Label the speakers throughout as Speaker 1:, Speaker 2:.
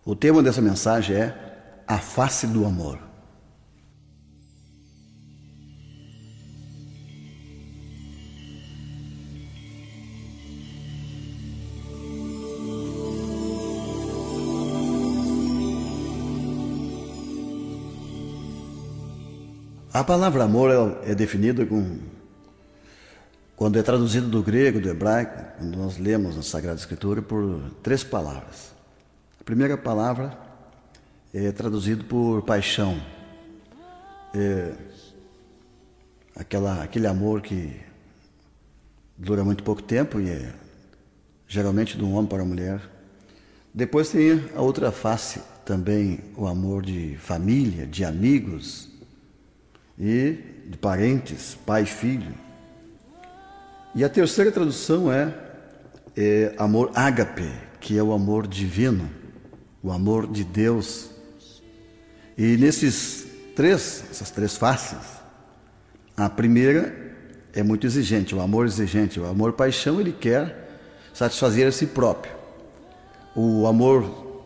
Speaker 1: O tema dessa mensagem é a face do amor. A palavra amor é definida quando é traduzida do grego, do hebraico, quando nós lemos na Sagrada Escritura, por 3 palavras. A primeira palavra é traduzida por paixão. É aquele amor que dura muito pouco tempo e é geralmente de um homem para a mulher. Depois tem a outra face também, o amor de família, de amigos e de parentes, pai e filho. E a terceira tradução é amor ágape, que é o amor divino, o amor de Deus. E essas três faces, a primeira é muito exigente, o amor exigente. O amor paixão, ele quer satisfazer a si próprio. O amor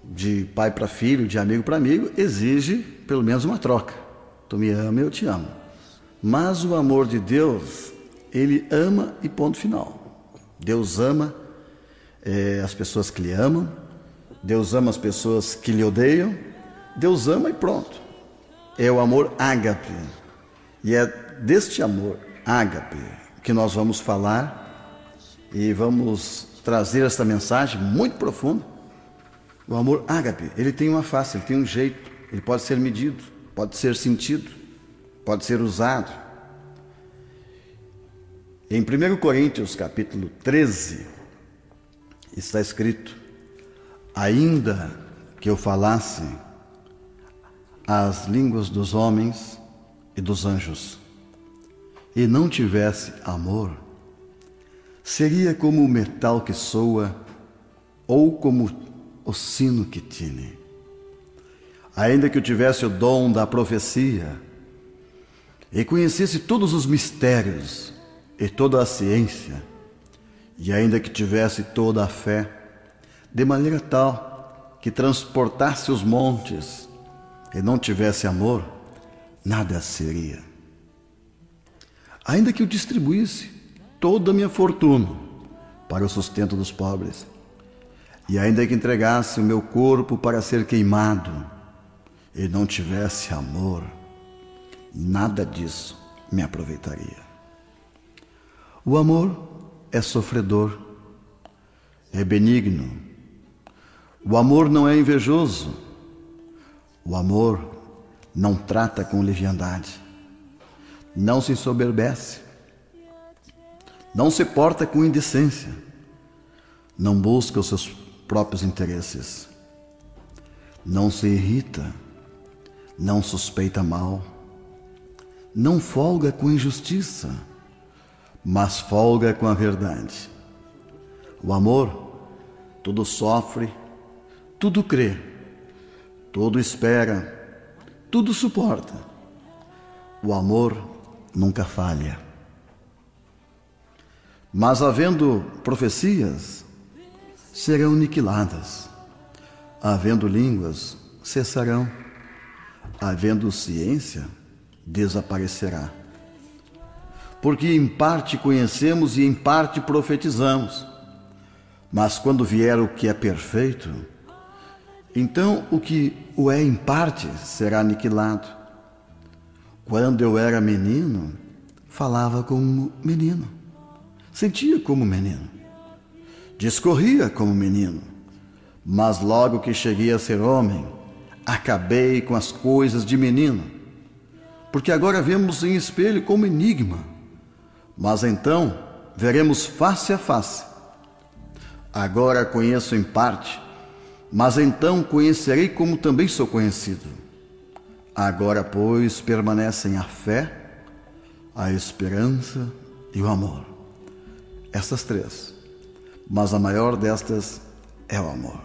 Speaker 1: de pai para filho, de amigo para amigo, exige pelo menos uma troca. Tu me ama, eu te amo. Mas o amor de Deus, ele ama e ponto final. Deus ama as pessoas que lhe amam, Deus ama as pessoas que lhe odeiam, Deus ama e pronto. É o amor ágape. E é deste amor ágape que nós vamos falar e vamos trazer esta mensagem muito profunda. O amor ágape, ele tem uma face, ele tem um jeito, ele pode ser medido, pode ser sentido, pode ser usado. Em 1 Coríntios, capítulo 13, está escrito: ainda que eu falasse as línguas dos homens e dos anjos, e não tivesse amor, seria como o metal que soa, ou como o sino que tine. Ainda que eu tivesse o dom da profecia e conhecesse todos os mistérios e toda a ciência, e ainda que tivesse toda a fé, de maneira tal que transportasse os montes e não tivesse amor, nada seria. Ainda que eu distribuísse toda a minha fortuna para o sustento dos pobres, e ainda que entregasse o meu corpo para ser queimado, e não tivesse amor, nada disso me aproveitaria. O amor é sofredor, é benigno. O amor não é invejoso. O amor não trata com leviandade, não se ensoberbece, não se porta com indecência, não busca os seus próprios interesses, não se irrita, não suspeita mal, não folga com injustiça, mas folga com a verdade. O amor tudo sofre, tudo crê, tudo espera, tudo suporta. O amor nunca falha. Mas havendo profecias, serão aniquiladas. Havendo línguas, cessarão. Havendo ciência, desaparecerá. Porque em parte conhecemos e em parte profetizamos. Mas quando vier o que é perfeito, então o que o é em parte será aniquilado. Quando eu era menino, falava como menino, sentia como menino, discorria como menino. Mas logo que cheguei a ser homem, acabei com as coisas de menino. Porque agora vemos em espelho como enigma, mas então veremos face a face. Agora conheço em parte, mas então conhecerei como também sou conhecido. Agora, pois, permanecem a fé, a esperança e o amor. Essas 3, mas a maior destas é o amor.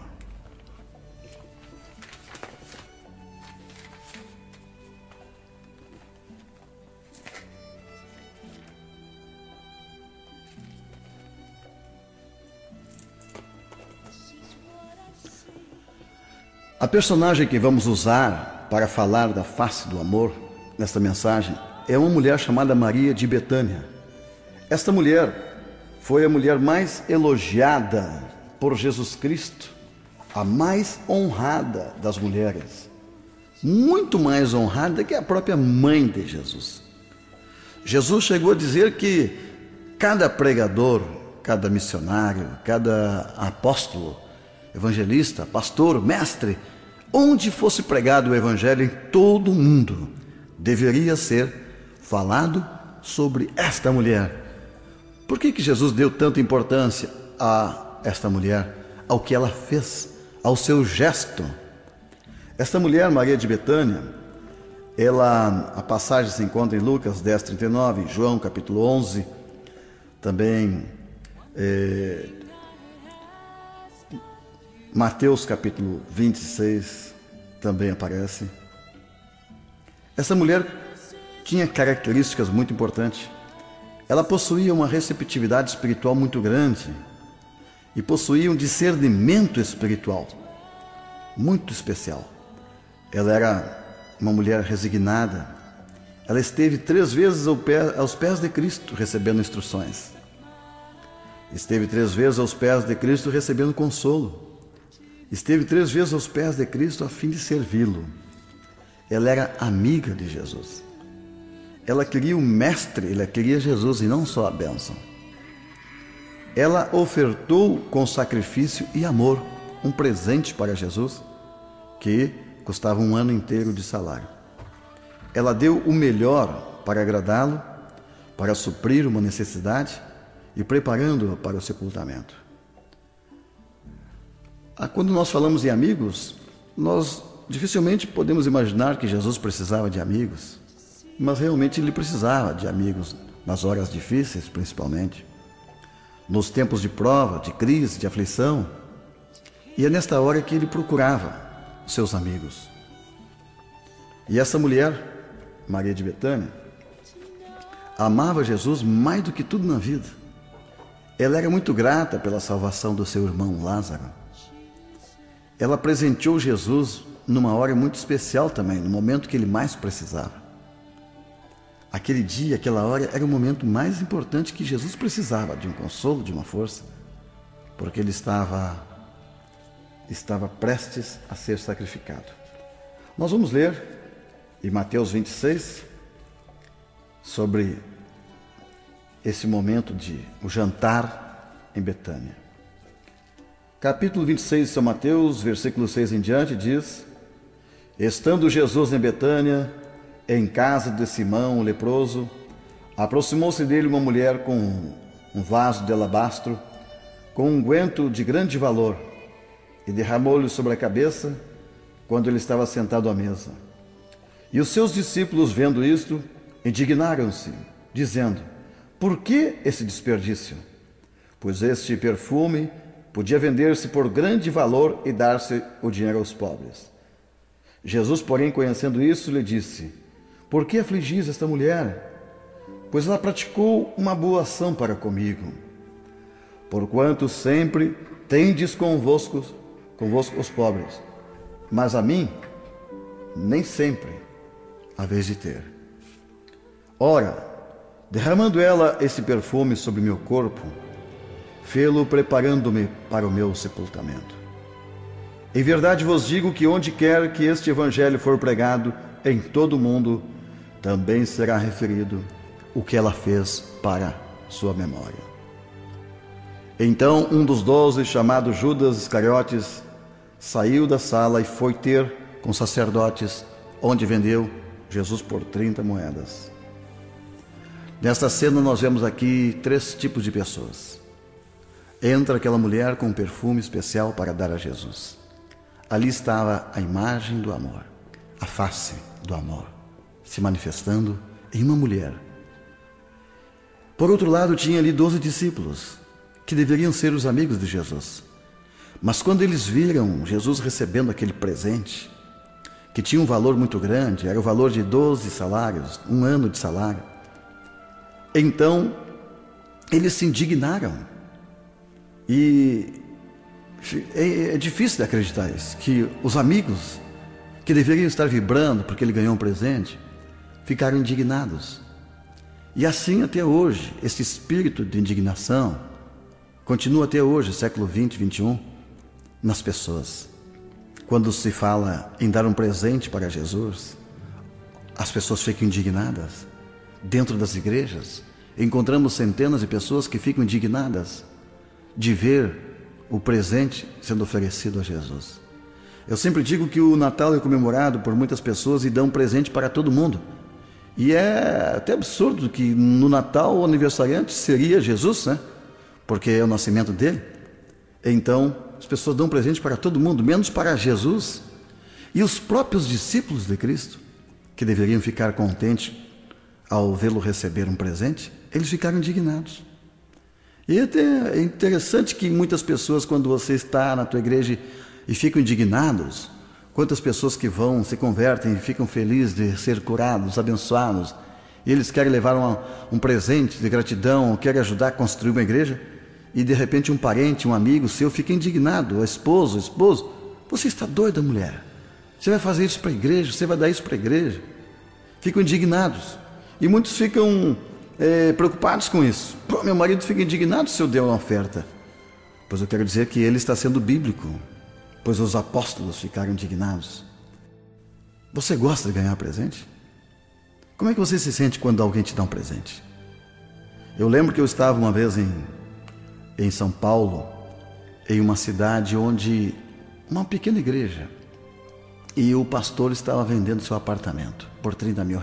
Speaker 1: A personagem que vamos usar para falar da face do amor nesta mensagem é uma mulher chamada Maria de Betânia. Esta mulher foi a mulher mais elogiada por Jesus Cristo, a mais honrada das mulheres, muito mais honrada que a própria mãe de Jesus. Jesus chegou a dizer que cada pregador, cada missionário, cada apóstolo, evangelista, pastor, mestre, onde fosse pregado o evangelho em todo o mundo, deveria ser falado sobre esta mulher. Por que Jesus deu tanta importância a esta mulher, ao que ela fez, ao seu gesto? Esta mulher, Maria de Betânia, a passagem se encontra em Lucas 10:39, em João capítulo 11, também Mateus capítulo 26 também aparece. Essa mulher tinha características muito importantes. Ela possuía uma receptividade espiritual muito grande e possuía um discernimento espiritual muito especial. Ela era uma mulher resignada. Ela esteve 3 vezes aos pés de Cristo recebendo instruções. Esteve 3 vezes aos pés de Cristo recebendo consolo. Esteve 3 vezes aos pés de Cristo a fim de servi-lo. Ela era amiga de Jesus. Ela queria o Mestre, ela queria Jesus e não só a bênção. Ela ofertou com sacrifício e amor um presente para Jesus que custava 1 ano inteiro de salário. Ela deu o melhor para agradá-lo, para suprir uma necessidade e preparando-o para o sepultamento. Quando nós falamos em amigos, nós dificilmente podemos imaginar que Jesus precisava de amigos, mas realmente ele precisava de amigos nas horas difíceis, principalmente, nos tempos de prova, de crise, de aflição, e é nesta hora que ele procurava seus amigos. E essa mulher, Maria de Betânia, amava Jesus mais do que tudo na vida. Ela era muito grata pela salvação do seu irmão Lázaro. Ela presenteou Jesus numa hora muito especial também, no momento que ele mais precisava. Aquele dia, aquela hora, era o momento mais importante que Jesus precisava de um consolo, de uma força, porque ele estava prestes a ser sacrificado. Nós vamos ler em Mateus 26 sobre esse momento de o jantar em Betânia. Capítulo 26 de São Mateus, versículo 6 em diante, diz: Estando Jesus em Betânia, em casa de Simão, o leproso, aproximou-se dele uma mulher com um vaso de alabastro, com um unguento de grande valor, e derramou-lhe sobre a cabeça, quando ele estava sentado à mesa. E os seus discípulos, vendo isto, indignaram-se, dizendo: Por que esse desperdício? Pois este perfume podia vender-se por grande valor e dar-se o dinheiro aos pobres. Jesus, porém, conhecendo isso, lhe disse: Por que afligis esta mulher? Pois ela praticou uma boa ação para comigo. Porquanto sempre tendes convosco os pobres, mas a mim nem sempre haveis de ter. Ora, derramando ela esse perfume sobre meu corpo, fê-lo preparando-me para o meu sepultamento. Em verdade vos digo que onde quer que este evangelho for pregado em todo o mundo, também será referido o que ela fez para sua memória. Então um dos 12, chamado Judas Iscariotes, saiu da sala e foi ter com sacerdotes, onde vendeu Jesus por 30 moedas. Nesta cena nós vemos aqui 3 tipos de pessoas. Entra aquela mulher com um perfume especial para dar a Jesus. Ali estava a imagem do amor, a face do amor, se manifestando em uma mulher. Por outro lado, tinha ali 12 discípulos, que deveriam ser os amigos de Jesus. Mas quando eles viram Jesus recebendo aquele presente, que tinha um valor muito grande, era o valor de 12 salários, 1 ano de salário, então eles se indignaram e É difícil de acreditar isso, que os amigos que deveriam estar vibrando porque ele ganhou um presente, ficaram indignados. E assim até hoje, esse espírito de indignação continua até hoje, século 20, 21, nas pessoas. Quando se fala em dar um presente para Jesus, as pessoas ficam indignadas. Dentro das igrejas, encontramos centenas de pessoas que ficam indignadas de ver o presente sendo oferecido a Jesus. Eu sempre digo que o Natal é comemorado por muitas pessoas e dão um presente para todo mundo. E é até absurdo que no Natal o aniversariante seria Jesus, né? Porque é o nascimento dele. Então, as pessoas dão um presente para todo mundo, menos para Jesus. E os próprios discípulos de Cristo, que deveriam ficar contentes ao vê-lo receber um presente, eles ficaram indignados. E até é interessante que muitas pessoas, quando você está na tua igreja e ficam indignados, quantas pessoas que vão, se convertem e ficam felizes de ser curados, abençoados, e eles querem levar um presente de gratidão, querem ajudar a construir uma igreja, e de repente um parente, um amigo seu fica indignado, o esposo, você está doida, mulher? Você vai fazer isso para a igreja? Você vai dar isso para a igreja? Ficam indignados. E muitos ficam preocupados com isso. Pô, meu marido fica indignado se eu der uma oferta. Pois eu quero dizer que ele está sendo bíblico, pois os apóstolos ficaram indignados. Você gosta de ganhar presente? Como é que você se sente quando alguém te dá um presente? Eu lembro que eu estava uma vez em São Paulo, em uma cidade onde, uma pequena igreja, e o pastor estava vendendo seu apartamento por R$30 mil.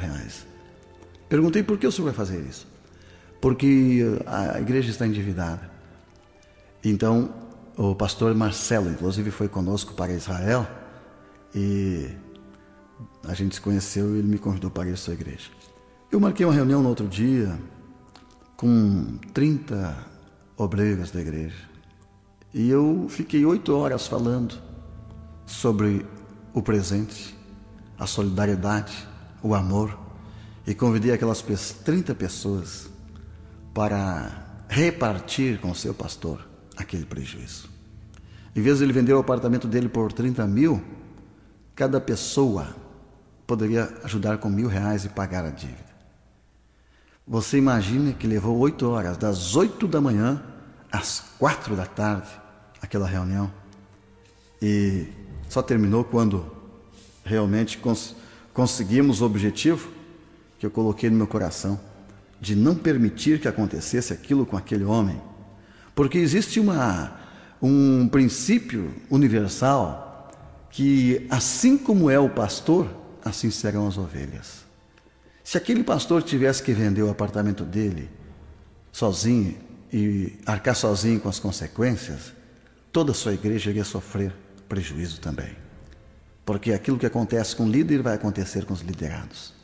Speaker 1: Perguntei: por que o senhor vai fazer isso? Porque a igreja está endividada. Então, o pastor Marcelo, inclusive, foi conosco para Israel e a gente se conheceu e ele me convidou para ir à sua igreja. Eu marquei uma reunião no outro dia com 30 obreiros da igreja e eu fiquei 8 horas falando sobre o presente, a solidariedade, o amor, e convidei aquelas 30 pessoas para repartir com o seu pastor aquele prejuízo. Em vez de ele vender o apartamento dele por 30 mil, cada pessoa poderia ajudar com R$1.000 e pagar a dívida. Você imagina que levou 8 horas, das 8 da manhã às 4 da tarde, aquela reunião, e só terminou quando realmente conseguimos o objetivo que eu coloquei no meu coração, de não permitir que acontecesse aquilo com aquele homem, porque existe um princípio universal que, assim como é o pastor, assim serão as ovelhas. Se aquele pastor tivesse que vender o apartamento dele sozinho e arcar sozinho com as consequências, toda a sua igreja iria sofrer prejuízo também, porque aquilo que acontece com o líder vai acontecer com os liderados.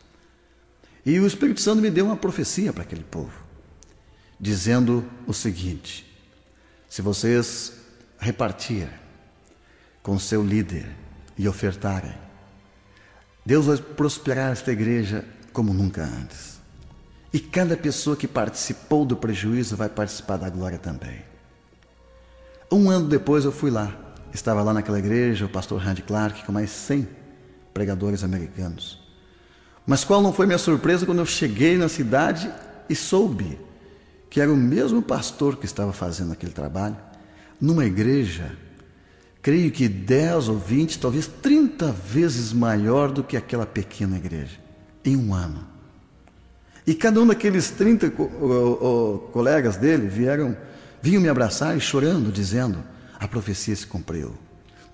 Speaker 1: E o Espírito Santo me deu uma profecia para aquele povo, dizendo o seguinte: se vocês repartirem com o seu líder e ofertarem, Deus vai prosperar esta igreja como nunca antes. E cada pessoa que participou do prejuízo vai participar da glória também. 1 ano depois eu fui lá, estava lá naquela igreja o pastor Randy Clark com mais 100 pregadores americanos. Mas qual não foi minha surpresa quando eu cheguei na cidade e soube que era o mesmo pastor que estava fazendo aquele trabalho, numa igreja, creio que 10 ou 20, talvez 30 vezes maior do que aquela pequena igreja, em 1 ano. E cada um daqueles 30 colegas dele vinham me abraçar e chorando, dizendo: a profecia se cumpriu.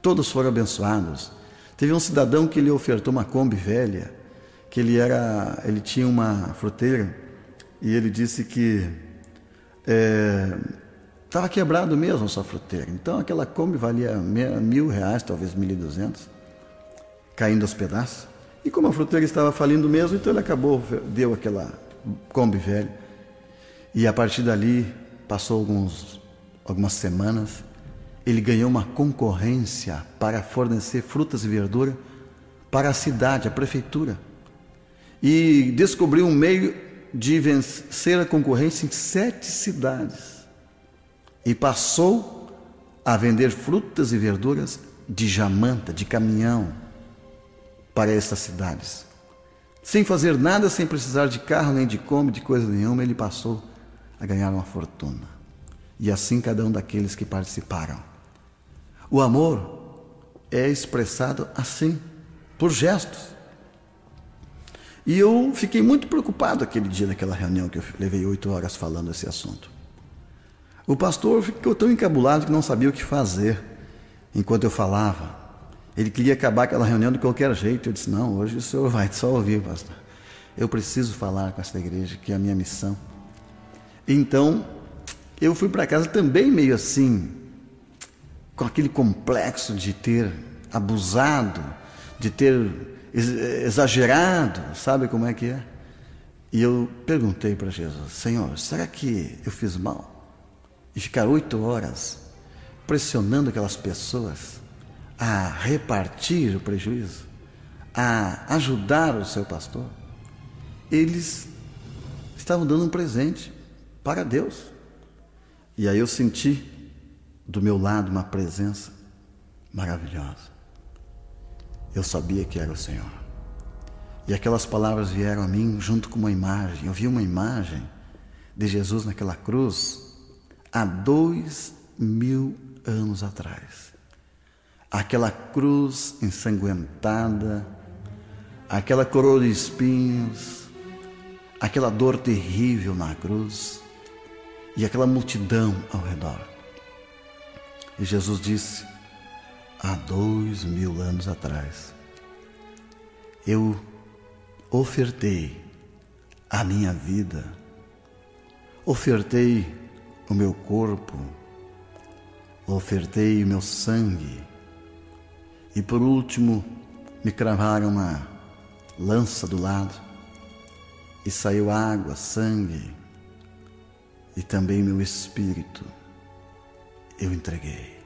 Speaker 1: Todos foram abençoados. Teve um cidadão que lhe ofertou uma Kombi velha, que ele tinha uma fruteira, e ele disse que estava quebrado mesmo a sua fruteira. Então aquela Kombi valia R$1.000, talvez 1.200, caindo aos pedaços. E como a fruteira estava falindo mesmo, então ele deu aquela Kombi velha. E a partir dali, passou algumas semanas, ele ganhou uma concorrência para fornecer frutas e verdura para a cidade, a prefeitura. E descobriu um meio de vencer a concorrência em 7 cidades. E passou a vender frutas e verduras de jamanta, de caminhão, para estas cidades. Sem fazer nada, sem precisar de carro, nem de Kombi, de coisa nenhuma, ele passou a ganhar uma fortuna. E assim cada um daqueles que participaram. O amor é expressado assim, por gestos. E eu fiquei muito preocupado aquele dia, naquela reunião, que eu levei 8 horas falando esse assunto. O pastor ficou tão encabulado que não sabia o que fazer enquanto eu falava. Ele queria acabar aquela reunião de qualquer jeito. Eu disse, não, hoje o senhor vai só ouvir, pastor. Eu preciso falar com essa igreja, que é a minha missão. Então, eu fui para casa também meio assim, com aquele complexo de ter abusado, de ter exagerado, sabe como é que é? E eu perguntei para Jesus, Senhor, será que eu fiz mal? E ficar 8 horas pressionando aquelas pessoas a repartir o prejuízo, a ajudar o seu pastor? Eles estavam dando um presente para Deus. E aí eu senti do meu lado uma presença maravilhosa. Eu sabia que era o Senhor. E aquelas palavras vieram a mim junto com uma imagem. Eu vi uma imagem de Jesus naquela cruz há 2000 anos atrás. Aquela cruz ensanguentada, aquela coroa de espinhos, aquela dor terrível na cruz e aquela multidão ao redor. E Jesus disse, há 2000 anos atrás, eu ofertei a minha vida, ofertei o meu corpo, ofertei o meu sangue e por último me cravaram uma lança do lado e saiu água, sangue e também meu espírito. Eu entreguei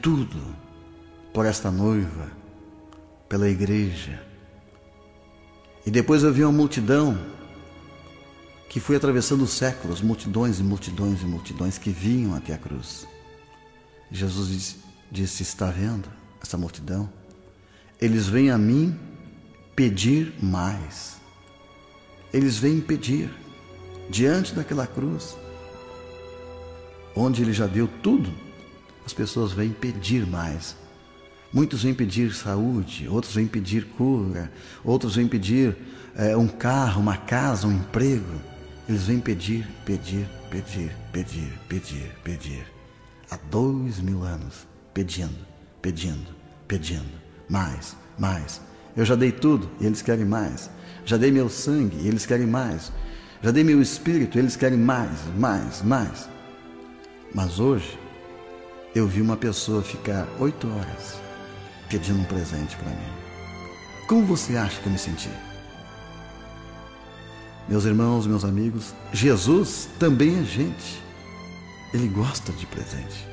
Speaker 1: tudo por esta noiva, pela igreja. E depois eu vi uma multidão que foi atravessando os séculos, multidões e multidões e multidões que vinham até a cruz. Jesus disse, está vendo essa multidão? Eles vêm a mim pedir mais. Eles vêm pedir diante daquela cruz, onde ele já deu tudo. As pessoas vêm pedir mais. Muitos vêm pedir saúde, outros vêm pedir cura, outros vêm pedir um carro, uma casa, um emprego. Eles vêm pedir, pedir, pedir, pedir, pedir, pedir. Há 2000 anos, pedindo, pedindo, pedindo. Mais, mais. Eu já dei tudo e eles querem mais. Já dei meu sangue e eles querem mais. Já dei meu espírito e eles querem mais, mais, mais. Mas hoje, eu vi uma pessoa ficar 8 horas pedindo um presente para mim. Como você acha que eu me senti? Meus irmãos, meus amigos, Jesus também é gente. Ele gosta de presente.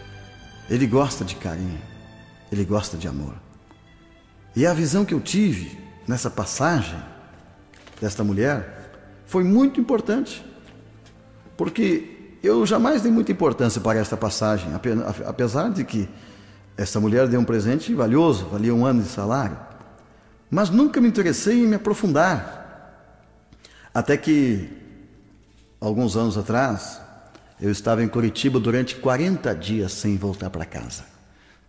Speaker 1: Ele gosta de carinho. Ele gosta de amor. E a visão que eu tive nessa passagem desta mulher foi muito importante. Porque eu jamais dei muita importância para esta passagem, apesar de que essa mulher deu um presente valioso, valia 1 ano de salário. Mas nunca me interessei em me aprofundar. Até que, alguns anos atrás, eu estava em Curitiba durante 40 dias sem voltar para casa.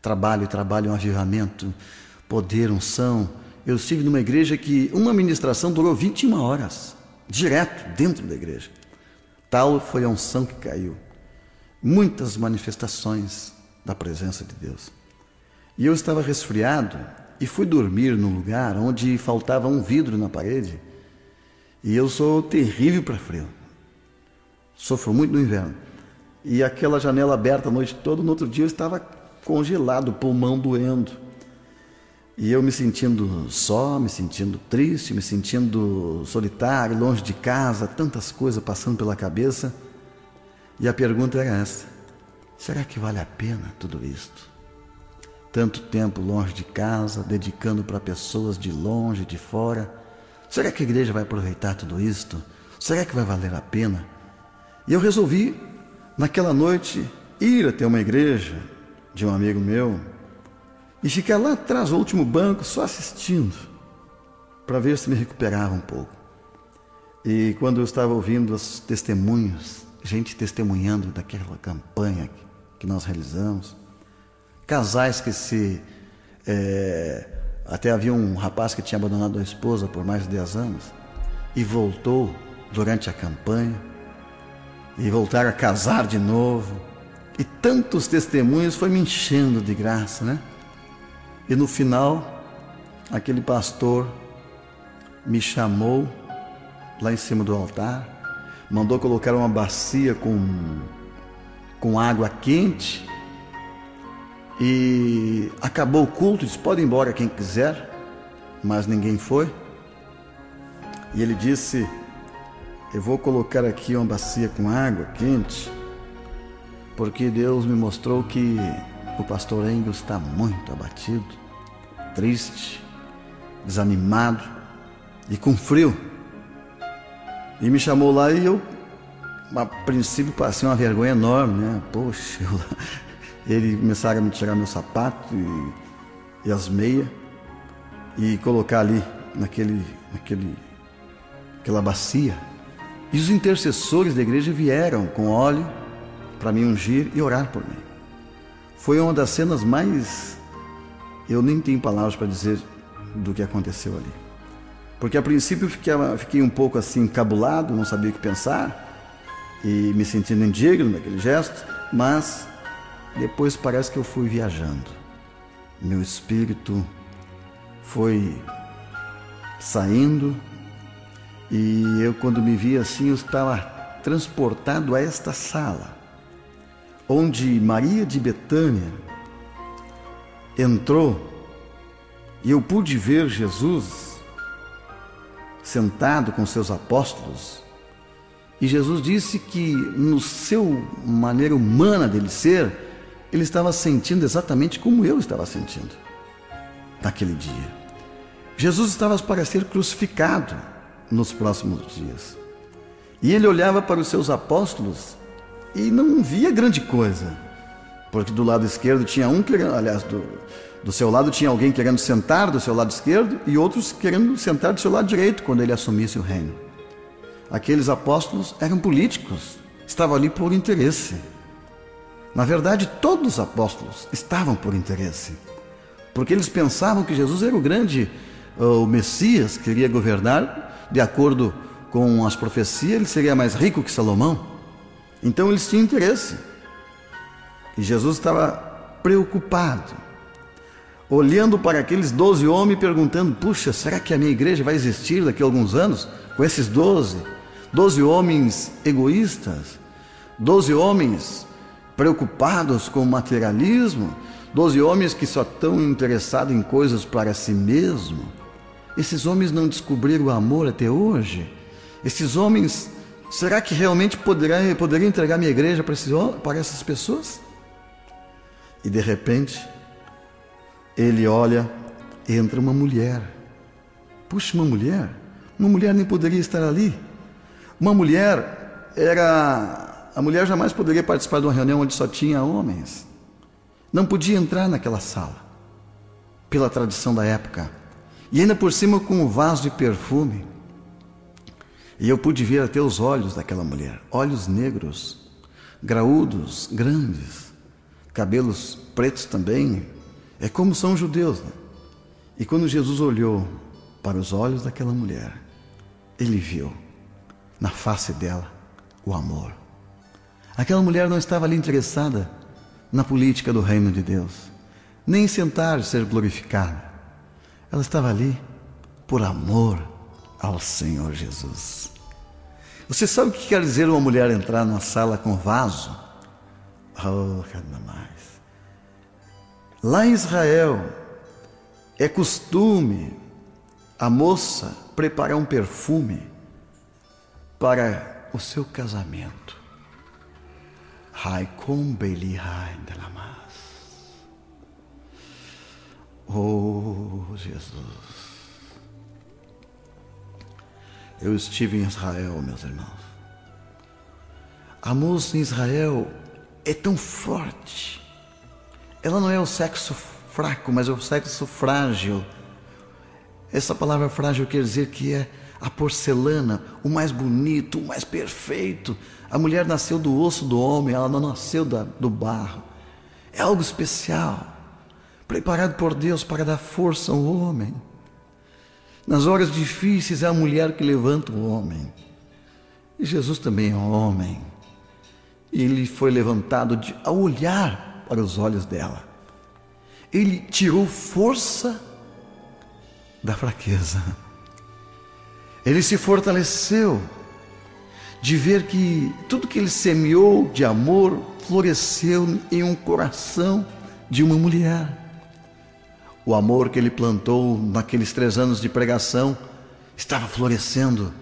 Speaker 1: Trabalho, um avivamento, poder, unção. Eu estive numa igreja que uma ministração durou 21 horas, direto dentro da igreja. Tal foi a unção que caiu. Muitas manifestações da presença de Deus. E eu estava resfriado e fui dormir num lugar onde faltava um vidro na parede. E eu sou terrível para frio. Sofro muito no inverno. E aquela janela aberta a noite toda, no outro dia eu estava congelado, o pulmão doendo. E eu me sentindo só, me sentindo triste, me sentindo solitário, longe de casa, tantas coisas passando pela cabeça. E a pergunta era essa: será que vale a pena tudo isto? Tanto tempo longe de casa, dedicando para pessoas de longe, de fora. Será que a igreja vai aproveitar tudo isto? Será que vai valer a pena? E eu resolvi, naquela noite, ir até uma igreja de um amigo meu e ficar lá atrás, no último banco, só assistindo, para ver se me recuperava um pouco. E quando eu estava ouvindo os testemunhos, gente testemunhando daquela campanha que nós realizamos, casais que até havia um rapaz que tinha abandonado a esposa por mais de 10 anos e voltou durante a campanha, e voltaram a casar de novo, e tantos testemunhos, foi me enchendo de graça, né? E no final, aquele pastor me chamou lá em cima do altar, mandou colocar uma bacia com água quente, e acabou o culto, disse: pode ir embora quem quiser, mas ninguém foi. E ele disse: eu vou colocar aqui uma bacia com água quente, porque Deus me mostrou que o pastor Engel está muito abatido, triste, desanimado e com frio. E me chamou lá e eu, a princípio, passei uma vergonha enorme, né? Poxa, ele começaram a me tirar meu sapato e as meias e colocar ali naquela bacia. E os intercessores da igreja vieram com óleo para me ungir e orar por mim. Foi uma das cenas mais... eu nem tenho palavras para dizer do que aconteceu ali. Porque a princípio eu fiquei um pouco assim encabulado, não sabia o que pensar e me sentindo indigno naquele gesto, mas depois parece que eu fui viajando. Meu espírito foi saindo e eu, quando me vi assim, eu estava transportado a esta sala, onde Maria de Betânia entrou e eu pude ver Jesus sentado com seus apóstolos. E Jesus disse que, no seu maneira humana dele ser, ele estava sentindo exatamente como eu estava sentindo naquele dia. Jesus estava para ser crucificado nos próximos dias. E ele olhava para os seus apóstolos e não via grande coisa, porque do lado esquerdo tinha um querendo, aliás, do seu lado tinha alguém querendo sentar do seu lado esquerdo e outros querendo sentar do seu lado direito quando ele assumisse o reino. Aqueles apóstolos eram políticos, estavam ali por interesse. Na verdade, todos os apóstolos estavam por interesse, porque eles pensavam que Jesus era o Messias, que iria governar de acordo com as profecias, ele seria mais rico que Salomão. Então eles tinham interesse. E Jesus estava preocupado, olhando para aqueles 12 homens, perguntando: puxa, será que a minha igreja vai existir daqui a alguns anos com esses 12 homens egoístas, 12 homens preocupados com o materialismo, 12 homens que só estão interessados em coisas para si mesmo? Esses homens não descobriram o amor até hoje? Esses homens, será que realmente poderia entregar minha igreja para essas pessoas? E de repente, ele olha, entra uma mulher. Puxa, uma mulher? Uma mulher nem poderia estar ali. Uma mulher a mulher jamais poderia participar de uma reunião onde só tinha homens. Não podia entrar naquela sala, pela tradição da época. E ainda por cima com um vaso de perfume. E eu pude ver até os olhos daquela mulher, olhos negros, graúdos, grandes, cabelos pretos também, é como são os judeus, né? E quando Jesus olhou para os olhos daquela mulher, ele viu na face dela o amor. Aquela mulher não estava ali interessada na política do reino de Deus, nem em sentar e ser glorificada. Ela estava ali por amor ao Senhor Jesus. Você sabe o que quer dizer uma mulher entrar na sala com vaso? Oh, cada mais. Lá em Israel, é costume a moça preparar um perfume para o seu casamento. Oh, Jesus. Eu estive em Israel, meus irmãos. A moça em Israel é tão forte. Ela não é o sexo fraco, mas é o sexo frágil. Essa palavra frágil quer dizer que é a porcelana, o mais bonito, o mais perfeito. A mulher nasceu do osso do homem, ela não nasceu do barro. É algo especial, preparado por Deus para dar força ao homem. Nas horas difíceis é a mulher que levanta o homem. E Jesus também é um homem. Ele foi levantado ao olhar para os olhos dela. Ele tirou força da fraqueza. Ele se fortaleceu de ver que tudo que ele semeou de amor floresceu em um coração de uma mulher. O amor que ele plantou naqueles 3 anos de pregação estava florescendo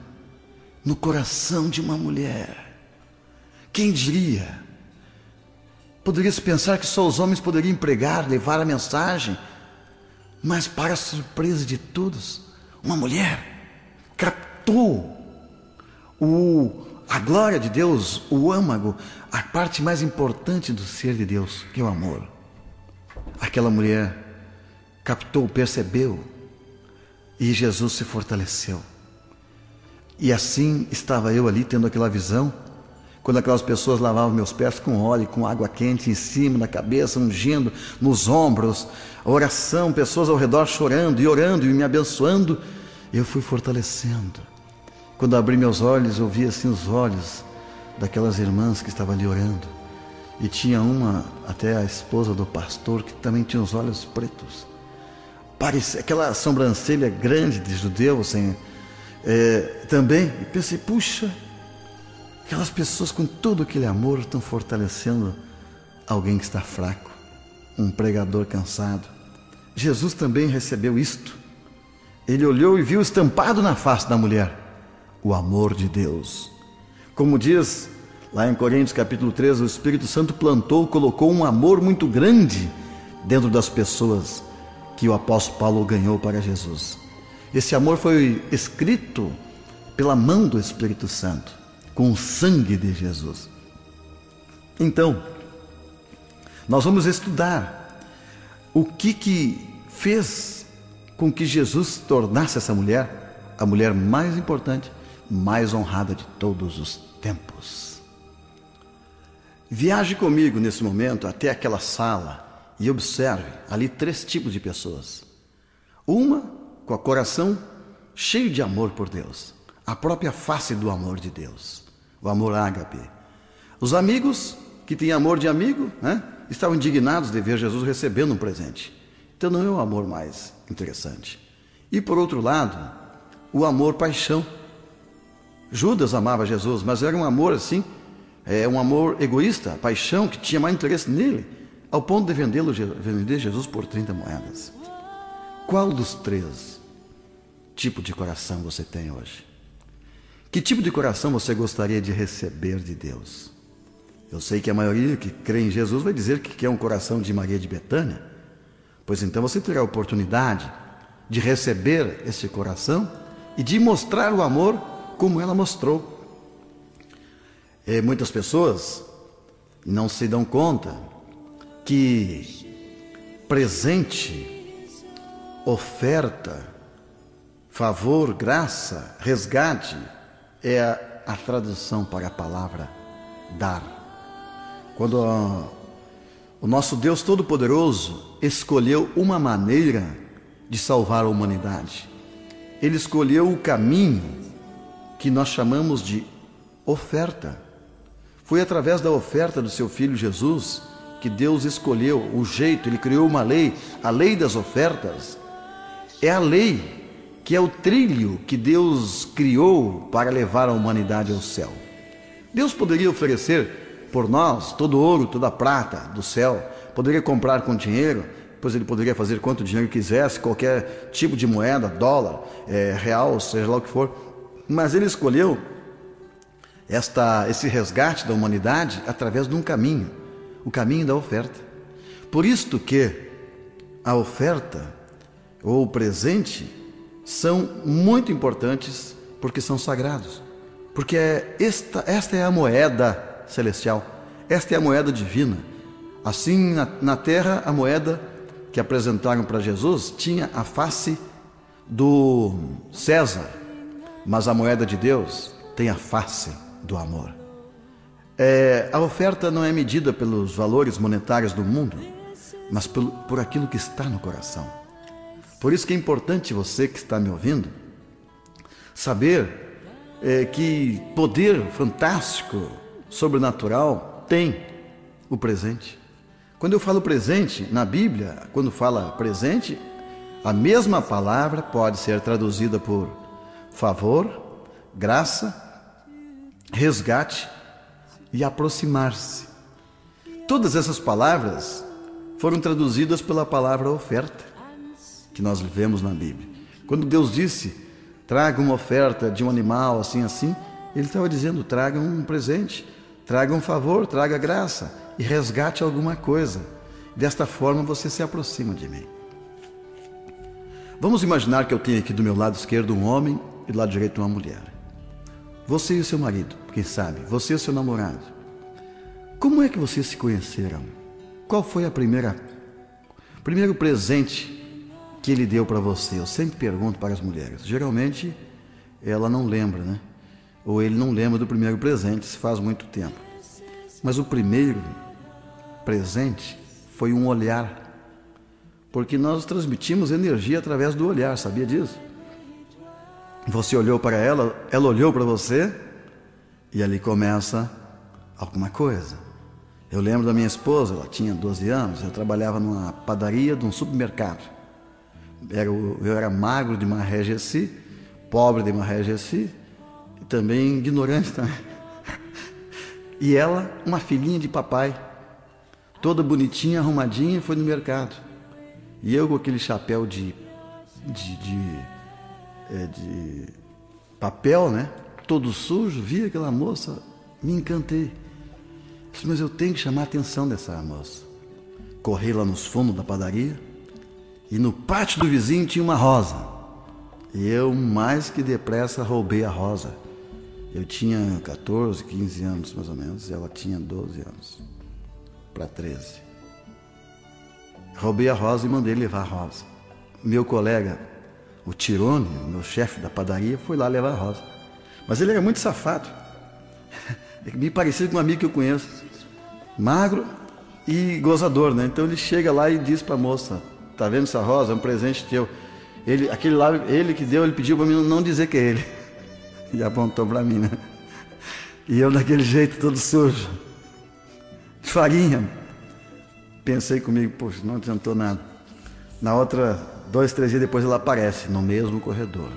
Speaker 1: no coração de uma mulher. Quem diria? Poderia-se pensar que só os homens poderiam pregar, levar a mensagem, mas para a surpresa de todos, uma mulher captou a glória de Deus, o âmago, a parte mais importante do ser de Deus, que é o amor. Aquela mulher captou, percebeu, e Jesus se fortaleceu. E assim estava eu ali tendo aquela visão, quando aquelas pessoas lavavam meus pés com óleo, com água quente em cima, na cabeça, ungindo, nos ombros, a oração, pessoas ao redor chorando e orando e me abençoando, eu fui fortalecendo. Quando abri meus olhos, eu vi assim os olhos daquelas irmãs que estavam ali orando. E tinha uma, até a esposa do pastor, que também tinha os olhos pretos. Parecia aquela sobrancelha grande de judeu, assim, também. E pensei, puxa, aquelas pessoas com todo aquele amor estão fortalecendo alguém que está fraco, um pregador cansado. Jesus também recebeu isto. Ele olhou e viu estampado na face da mulher o amor de Deus. Como diz lá em Coríntios capítulo 13, o Espírito Santo plantou, colocou um amor muito grande dentro das pessoas que o apóstolo Paulo ganhou para Jesus. Esse amor foi escrito pela mão do Espírito Santo, com o sangue de Jesus. Então, nós vamos estudar o que fez com que Jesus tornasse essa mulher a mulher mais importante, mais honrada de todos os tempos. Viaje comigo nesse momento até aquela sala e observe ali 3 tipos de pessoas. Uma com o coração cheio de amor por Deus, a própria face do amor de Deus, o amor ágape. Os amigos que têm amor de amigo, estavam indignados de ver Jesus recebendo um presente. Então não é o amor mais interessante. E por outro lado, o amor paixão. Judas amava Jesus, mas era um amor assim, um amor egoísta, paixão, que tinha mais interesse nele, ao ponto de vender Jesus por 30 moedas. Qual dos 3 tipos de coração você tem hoje? Que tipo de coração você gostaria de receber de Deus? Eu sei que a maioria que crê em Jesus vai dizer que quer um coração de Maria de Betânia, pois então você terá a oportunidade de receber esse coração e de mostrar o amor como ela mostrou. Muitas pessoas não se dão conta que presente, oferta, favor, graça, resgate é a tradução para a palavra dar. Quando o nosso Deus Todo-Poderoso escolheu uma maneira de salvar a humanidade, Ele escolheu o caminho que nós chamamos de oferta. Foi através da oferta do seu Filho Jesus que Deus escolheu o jeito, Ele criou uma lei, a lei das ofertas. É a lei que é o trilho que Deus criou para levar a humanidade ao céu. Deus poderia oferecer por nós todo o ouro, toda a prata do céu, poderia comprar com dinheiro, pois Ele poderia fazer quanto dinheiro quisesse, qualquer tipo de moeda, dólar, real, seja lá o que for, mas Ele escolheu esse resgate da humanidade através de um caminho, o caminho da oferta. Por isto que a oferta ou o presente são muito importantes, porque são sagrados, porque esta é a moeda celestial, Esta é a moeda divina. Assim, na terra, a moeda que apresentaram para Jesus tinha a face do César, mas a moeda de Deus tem a face do amor. A oferta não é medida pelos valores monetários do mundo, mas por aquilo que está no coração. Por isso que é importante você que está me ouvindo saber que poder fantástico, sobrenatural, tem o presente. Quando eu falo presente, na Bíblia, quando fala presente, a mesma palavra pode ser traduzida por favor, graça, resgate e aproximar-se. Todas essas palavras foram traduzidas pela palavra oferta, que nós vemos na Bíblia. Quando Deus disse, traga uma oferta de um animal assim, assim, Ele estava dizendo, traga um presente, traga um favor, traga graça e resgate alguma coisa. Desta forma você se aproxima de mim. Vamos imaginar que eu tenho aqui do meu lado esquerdo um homem e do lado direito uma mulher. Você e o seu marido, quem sabe, você e o seu namorado. Como é que vocês se conheceram? Qual foi o primeiro presente que ele deu para você? Eu sempre pergunto para as mulheres. Geralmente ela não lembra, né? Ou ele não lembra do primeiro presente, se faz muito tempo. Mas o primeiro presente foi um olhar. Porque nós transmitimos energia através do olhar, sabia disso? Você olhou para ela, ela olhou para você e ali começa alguma coisa. Eu lembro da minha esposa, ela tinha 12 anos, eu trabalhava numa padaria de um supermercado. Eu era magro de Maré Gessi, pobre de Maré Gessi e também ignorante também. E ela, uma filhinha de papai, toda bonitinha, arrumadinha, foi no mercado. E eu com aquele chapéu de papel, né? Todo sujo, vi aquela moça, me encantei. Disse, mas eu tenho que chamar a atenção dessa moça. Corri lá nos fundos da padaria e no pátio do vizinho tinha uma rosa. E eu, mais que depressa, roubei a rosa. Eu tinha 14, 15 anos mais ou menos, e ela tinha 12 anos, para 13. Roubei a rosa e mandei levar a rosa. Meu colega, o Tirone, meu chefe da padaria, foi lá levar a rosa. Mas ele era muito safado. Me parecia com um amigo que eu conheço. Magro e gozador, né? Então ele chega lá e diz para a moça, tá vendo essa rosa? É um presente teu. Aquele lá, ele que deu, ele pediu para mim não dizer que é ele. E apontou para mim, né? E eu daquele jeito todo sujo. De farinha. Pensei comigo, poxa, não adiantou nada. Na outra, 2, 3 dias depois ela aparece no mesmo corredor.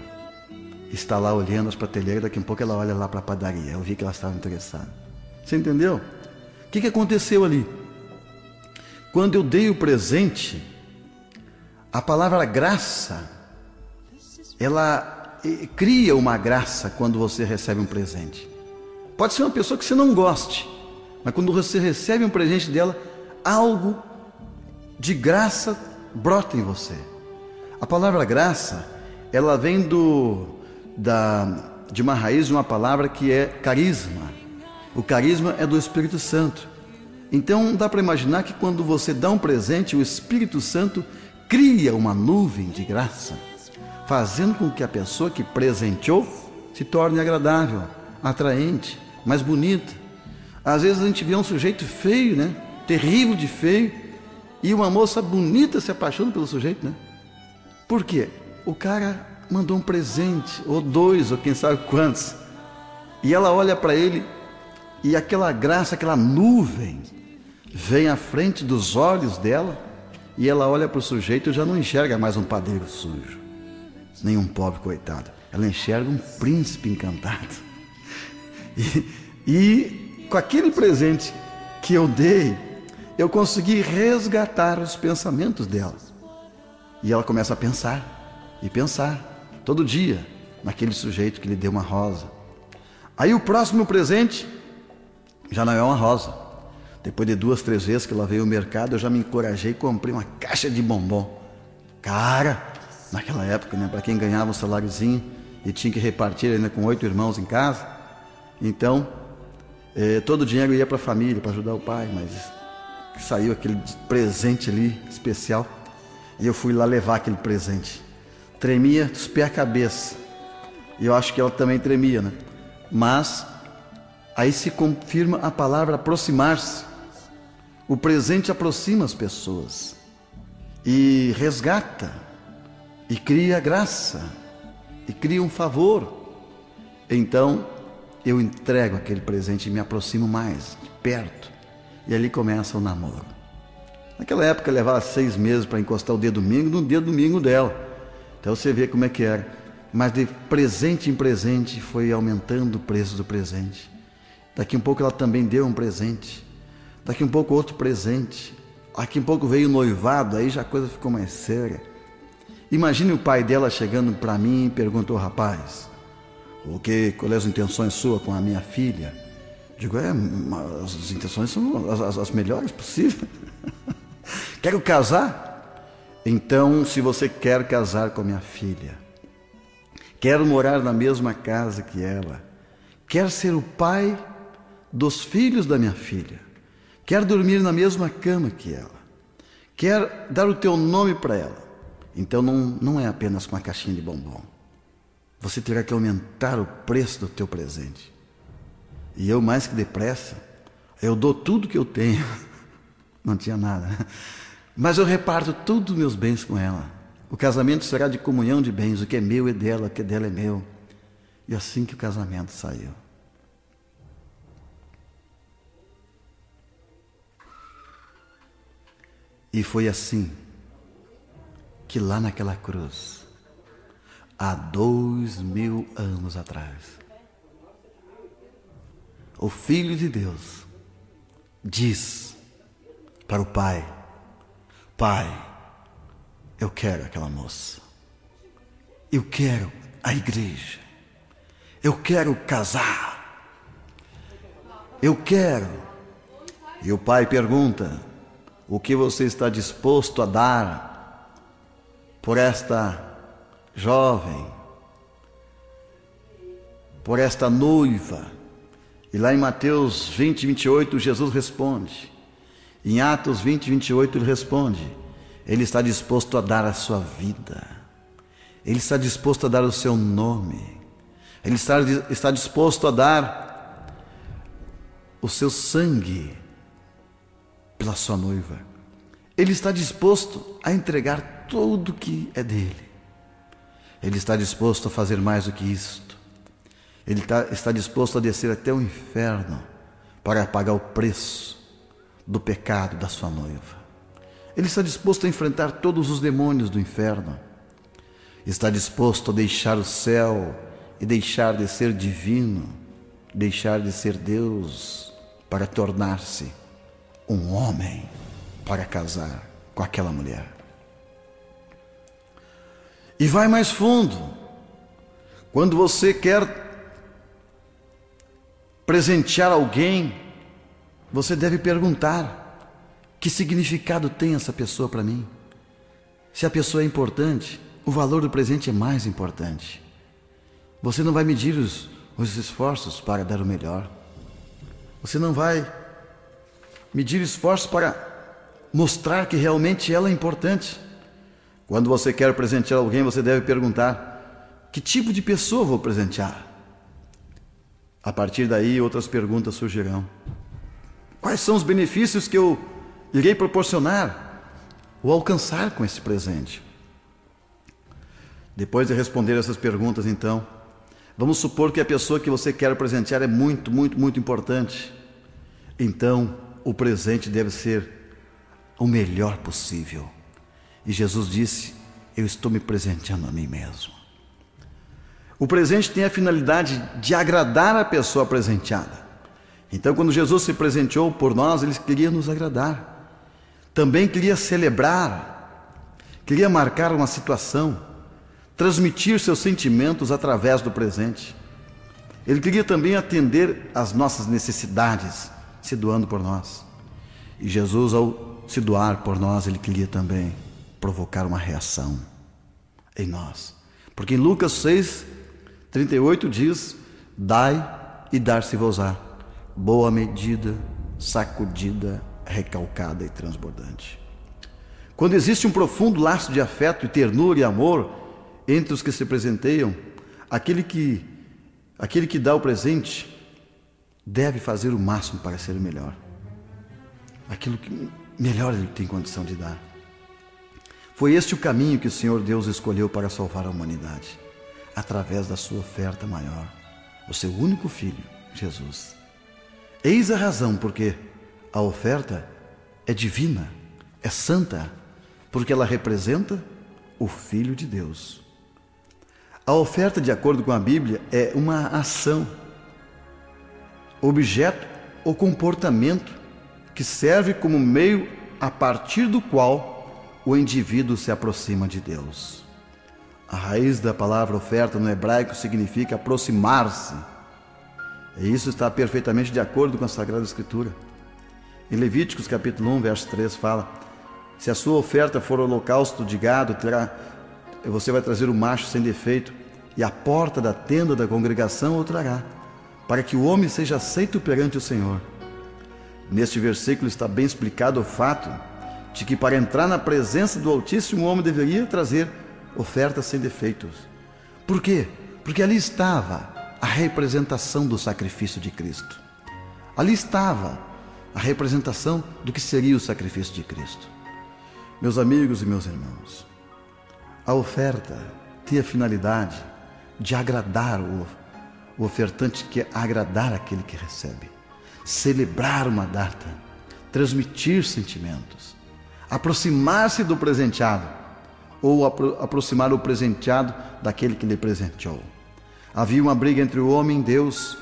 Speaker 1: Está lá olhando as prateleiras, daqui a pouco ela olha lá para a padaria. Eu vi que ela estava interessada. Você entendeu? O que aconteceu ali? Quando eu dei o presente, a palavra graça, ela cria uma graça quando você recebe um presente. Pode ser uma pessoa que você não goste, mas quando você recebe um presente dela, algo de graça brota em você. A palavra graça, ela vem de uma raiz de uma palavra que é carisma. O carisma é do Espírito Santo. Então dá para imaginar que quando você dá um presente, o Espírito Santo cria uma nuvem de graça, fazendo com que a pessoa que presenteou se torne agradável, atraente, mais bonita. Às vezes a gente vê um sujeito feio, né? Terrível de feio, e uma moça bonita se apaixona pelo sujeito, né? Por quê? O cara mandou um presente, ou 2, ou quem sabe quantos, e ela olha para ele, e aquela graça, aquela nuvem, vem à frente dos olhos dela, e ela olha para o sujeito e já não enxerga mais um padeiro sujo, nem um pobre coitado, ela enxerga um príncipe encantado. E com aquele presente que eu dei, eu consegui resgatar os pensamentos dela. E ela começa a pensar, e pensar, todo dia, naquele sujeito que lhe deu uma rosa. Aí o próximo presente já não é uma rosa. Depois de 2, 3 vezes que ela veio ao mercado, eu já me encorajei e comprei uma caixa de bombom. Cara, naquela época, né, para quem ganhava um saláriozinho e tinha que repartir ainda com 8 irmãos em casa, então Todo o dinheiro ia para a família, para ajudar o pai, mas saiu aquele presente ali especial e eu fui lá levar aquele presente. Tremia dos pés à cabeça. E eu acho que ela também tremia, né? Mas aí se confirma a palavra aproximar-se. O presente aproxima as pessoas e resgata, e cria graça, e cria um favor. Então eu entrego aquele presente e me aproximo mais, de perto, e ali começa o namoro. Naquela época levava 6 meses para encostar o dedo domingo no dedo domingo dela. Então você vê como é que era. Mas de presente em presente foi aumentando o preço do presente. Daqui um pouco ela também deu um presente. Daqui um pouco outro presente. Daqui um pouco veio o noivado, aí já a coisa ficou mais séria. Imagine o pai dela chegando para mim e perguntou: rapaz, qual é as intenções suas com a minha filha? Digo: as intenções são as melhores possíveis. Quero casar? Então, se você quer casar com a minha filha, quer morar na mesma casa que ela, quer ser o pai dos filhos da minha filha, quer dormir na mesma cama que ela, quer dar o teu nome para ela, então não é apenas com a caixinha de bombom. Você terá que aumentar o preço do teu presente. E eu, mais que depressa, eu dou tudo que eu tenho. Não tinha nada, né? Mas eu reparto todos os meus bens com ela. O casamento será de comunhão de bens. O que é meu é dela, o que é dela é meu. E assim que o casamento saiu. E foi assim que lá naquela cruz, há 2000 anos atrás, o Filho de Deus diz para o Pai: Pai, eu quero aquela moça, eu quero a igreja, eu quero casar, eu quero. E o Pai pergunta: o que você está disposto a dar por esta jovem, por esta noiva? E lá em Mateus 20, 28, Jesus responde. Em Atos 20, 28, ele responde: ele está disposto a dar a sua vida, ele está disposto a dar o seu nome, ele está disposto a dar o seu sangue pela sua noiva. Ele está disposto a entregar tudo que é dele. Ele está disposto a fazer mais do que isto. Ele está disposto a descer até o inferno para pagar o preço do pecado da sua noiva. Ele está disposto a enfrentar todos os demônios do inferno. Está disposto a deixar o céu e deixar de ser divino, deixar de ser Deus, para tornar-se um homem, para casar com aquela mulher. E vai mais fundo. Quando você quer presentear alguém, você deve perguntar: que significado tem essa pessoa para mim? Se a pessoa é importante, o valor do presente é mais importante. Você não vai medir os esforços para dar o melhor. Você não vai medir esforços para mostrar que realmente ela é importante. Quando você quer presentear alguém, você deve perguntar: que tipo de pessoa vou presentear? A partir daí, outras perguntas surgirão. Quais são os benefícios que eu irei proporcionar ou alcançar com esse presente? Depois de responder essas perguntas, então, vamos supor que a pessoa que você quer presentear é muito, muito, muito importante. Então, o presente deve ser o melhor possível. E Jesus disse: eu estou me presenteando a mim mesmo. O presente tem a finalidade de agradar a pessoa presenteada. Então, quando Jesus se presenteou por nós, ele queria nos agradar. Também queria celebrar, queria marcar uma situação, transmitir seus sentimentos através do presente. Ele queria também atender às nossas necessidades, se doando por nós. E Jesus, ao se doar por nós, ele queria também provocar uma reação em nós. Porque em Lucas 6, 38 diz: dai e dar-se-vos-á. boa medida, sacudida, recalcada e transbordante. Quando existe um profundo laço de afeto e ternura e amor entre os que se presenteiam, aquele que dá o presente deve fazer o máximo para ser o melhor. Aquilo que melhor ele tem condição de dar. Foi este o caminho que o Senhor Deus escolheu para salvar a humanidade, através da sua oferta maior, o seu único Filho, Jesus. Eis a razão porque a oferta é divina, é santa, porque ela representa o Filho de Deus. A oferta, de acordo com a Bíblia, é uma ação, objeto ou comportamento que serve como meio a partir do qual o indivíduo se aproxima de Deus. A raiz da palavra oferta no hebraico significa aproximar-se. E isso está perfeitamente de acordo com a Sagrada Escritura. Em Levíticos capítulo 1, verso 3 fala: se a sua oferta for holocausto de gado, você vai trazer o macho sem defeito, e a porta da tenda da congregação o trará, para que o homem seja aceito perante o Senhor. Neste versículo está bem explicado o fato de que para entrar na presença do Altíssimo, o homem deveria trazer ofertas sem defeitos. Por quê? Porque ali estava a representação do sacrifício de Cristo. Ali estava a representação do que seria o sacrifício de Cristo. Meus amigos e meus irmãos, a oferta tem a finalidade de agradar o ofertante, que é agradar aquele que recebe, celebrar uma data, transmitir sentimentos, aproximar-se do presenteado ou aproximar o presenteado daquele que lhe presenteou. Havia uma briga entre o homem e Deus,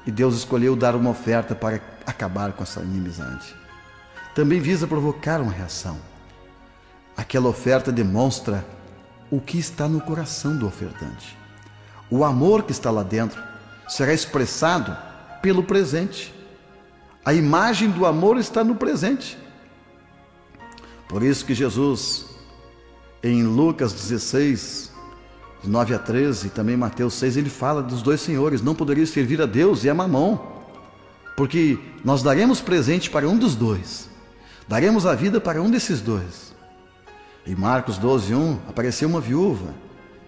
Speaker 1: e Deus escolheu dar uma oferta para acabar com essa inimizade. Também visa provocar uma reação. Aquela oferta demonstra o que está no coração do ofertante. O amor que está lá dentro será expressado pelo presente. A imagem do amor está no presente. Por isso que Jesus, em Lucas 16, de 9 a 13, e também Mateus 6, ele fala dos dois senhores: não poderiam servir a Deus e a Mamon, porque nós daremos presente para um dos dois, daremos a vida para um desses dois. Em Marcos 12, 1, apareceu uma viúva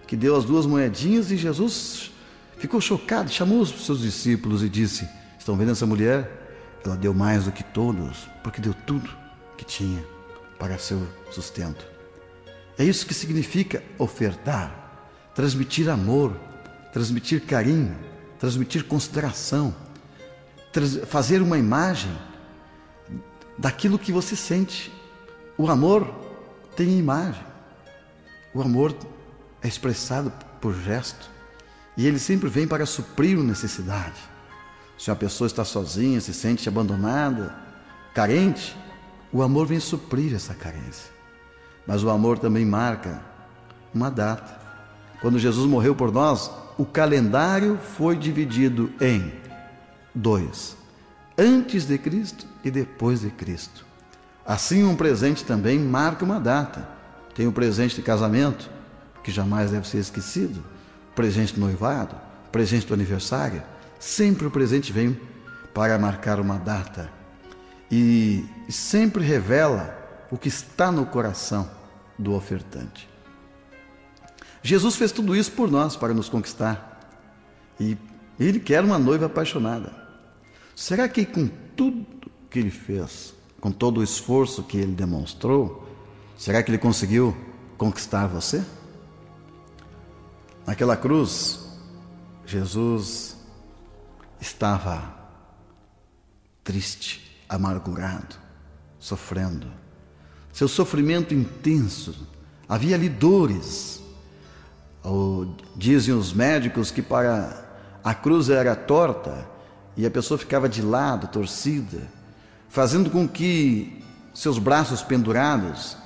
Speaker 1: que deu as 2 moedinhas, e Jesus ficou chocado, chamou os seus discípulos e disse: estão vendo essa mulher? Ela deu mais do que todos, porque deu tudo que tinha para seu sustento. É isso que significa ofertar, transmitir amor, transmitir carinho, transmitir consideração, fazer uma imagem daquilo que você sente. O amor tem imagem, o amor é expressado por gesto, e ele sempre vem para suprir uma necessidade. Se uma pessoa está sozinha, se sente abandonada, carente, o amor vem suprir essa carência. Mas o amor também marca uma data. Quando Jesus morreu por nós, o calendário foi dividido em 2: antes de Cristo e depois de Cristo. Assim, um presente também marca uma data. Tem o presente de casamento, que jamais deve ser esquecido, o presente do noivado, o presente do aniversário. Sempre o presente vem para marcar uma data e sempre revela o que está no coração do ofertante. Jesus fez tudo isso por nós, para nos conquistar, e Ele quer uma noiva apaixonada. Será que com tudo que Ele fez, com todo o esforço que Ele demonstrou, será que Ele conseguiu conquistar você? Naquela cruz, Jesus estava triste, amargurado, sofrendo. Seu sofrimento intenso, havia ali dores. Dizem os médicos que para a cruz era torta e a pessoa ficava de lado, torcida, fazendo com que seus braços pendurados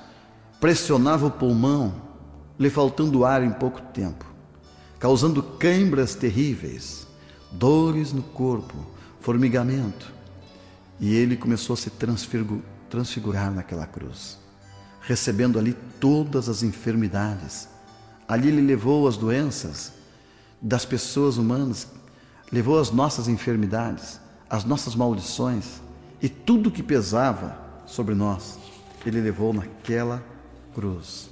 Speaker 1: pressionavam o pulmão, lhe faltando ar em pouco tempo, causando câimbras terríveis, dores no corpo, formigamento. E ele começou a se transfigurar naquela cruz, recebendo ali todas as enfermidades. Ali ele levou as doenças das pessoas humanas, levou as nossas enfermidades, as nossas maldições e tudo que pesava sobre nós, Ele levou naquela cruz.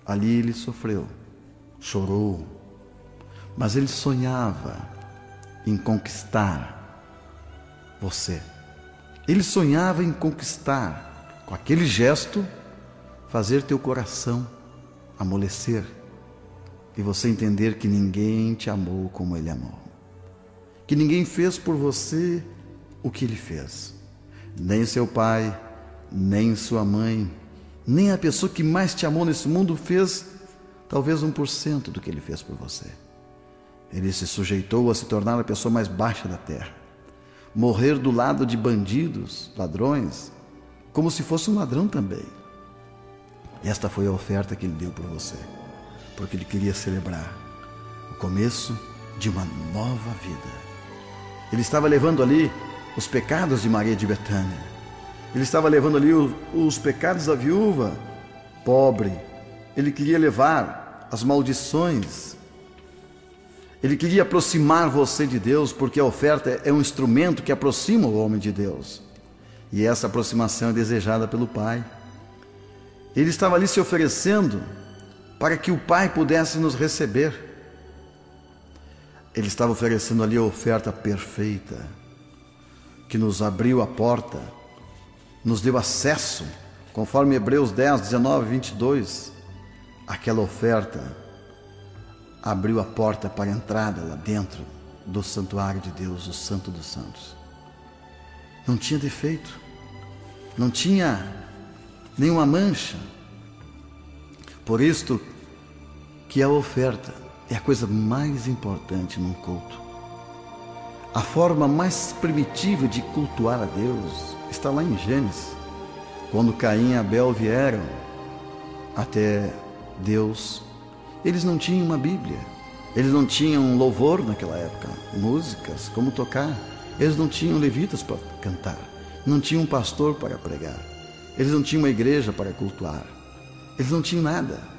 Speaker 1: Ali Ele sofreu, chorou, mas Ele sonhava em conquistar você. Ele sonhava em conquistar, com aquele gesto, fazer teu coração amolecer e você entender que ninguém te amou como Ele amou, que ninguém fez por você o que Ele fez, nem seu pai, nem sua mãe, nem a pessoa que mais te amou nesse mundo fez talvez 1% do que Ele fez por você. Ele se sujeitou a se tornar a pessoa mais baixa da terra, morrer do lado de bandidos, ladrões, como se fosse um ladrão também. Esta foi a oferta que Ele deu por você, porque Ele queria celebrar o começo de uma nova vida. Ele estava levando ali os pecados de Maria de Betânia. Ele estava levando ali os pecados da viúva pobre. Ele queria levar as maldições. Ele queria aproximar você de Deus, porque a oferta é um instrumento que aproxima o homem de Deus. E essa aproximação é desejada pelo Pai. Ele estava ali se oferecendo para que o Pai pudesse nos receber. Ele estava oferecendo ali a oferta perfeita, que nos abriu a porta, nos deu acesso, conforme Hebreus 10, 19, 22. Aquela oferta abriu a porta para a entrada lá dentro do santuário de Deus, o Santo dos Santos. Não tinha defeito, não tinha nenhuma mancha. Por isto que a oferta é a coisa mais importante num culto. A forma mais primitiva de cultuar a Deus está lá em Gênesis, quando Caim e Abel vieram até Deus. Eles não tinham uma Bíblia, eles não tinham louvor naquela época, músicas, como tocar, eles não tinham levitas para cantar, não tinham um pastor para pregar, eles não tinham uma igreja para cultuar, eles não tinham nada.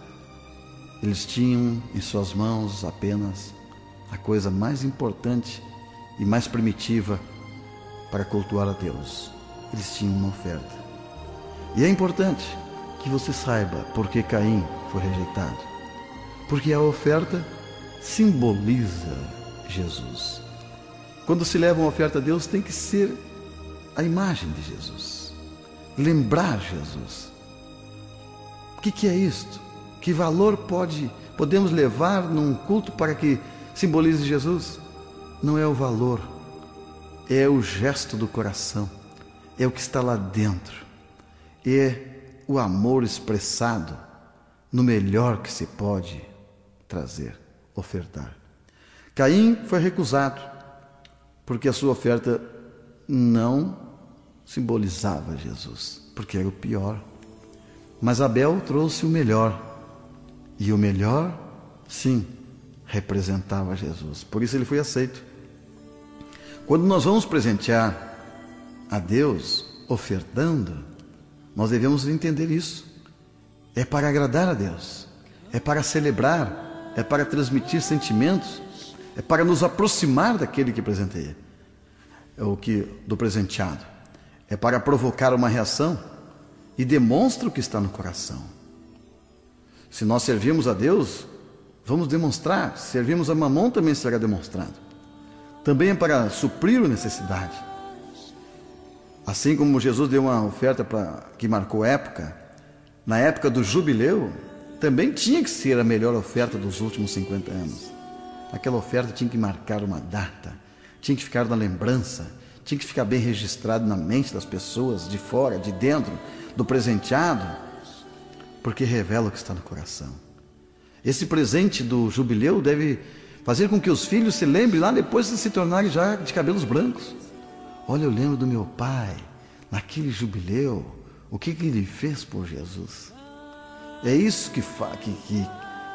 Speaker 1: Eles tinham em suas mãos apenas a coisa mais importante e mais primitiva para cultuar a Deus. Eles tinham uma oferta. E é importante que você saiba por que Caim foi rejeitado. Porque a oferta simboliza Jesus. Quando se leva uma oferta a Deus, tem que ser a imagem de Jesus. Lembrar Jesus. O que é isto? Que valor podemos levar num culto para que simbolize Jesus? Não é o valor, é o gesto do coração, é o que está lá dentro, é o amor expressado no melhor que se pode trazer, ofertar. Caim foi recusado, porque a sua oferta não simbolizava Jesus, porque era o pior. Mas Abel trouxe o melhor. E o melhor, sim, representava Jesus. Por isso ele foi aceito. Quando nós vamos presentear a Deus, ofertando, nós devemos entender isso. É para agradar a Deus, é para celebrar, é para transmitir sentimentos, é para nos aproximar daquele que presenteia, do presenteado. É para provocar uma reação e demonstra o que está no coração. Se nós servimos a Deus, vamos demonstrar. Se servirmos a Mamon, também será demonstrado. Também é para suprir a necessidade. Assim como Jesus deu uma oferta que marcou época, na época do jubileu, também tinha que ser a melhor oferta dos últimos 50 anos. Aquela oferta tinha que marcar uma data, tinha que ficar na lembrança, tinha que ficar bem registrado na mente das pessoas, de fora, de dentro, do presenteado, porque revela o que está no coração. Esse presente do jubileu deve fazer com que os filhos se lembrem lá depois de se tornarem já de cabelos brancos. Olha, eu lembro do meu pai, naquele jubileu, o que ele fez por Jesus. É isso que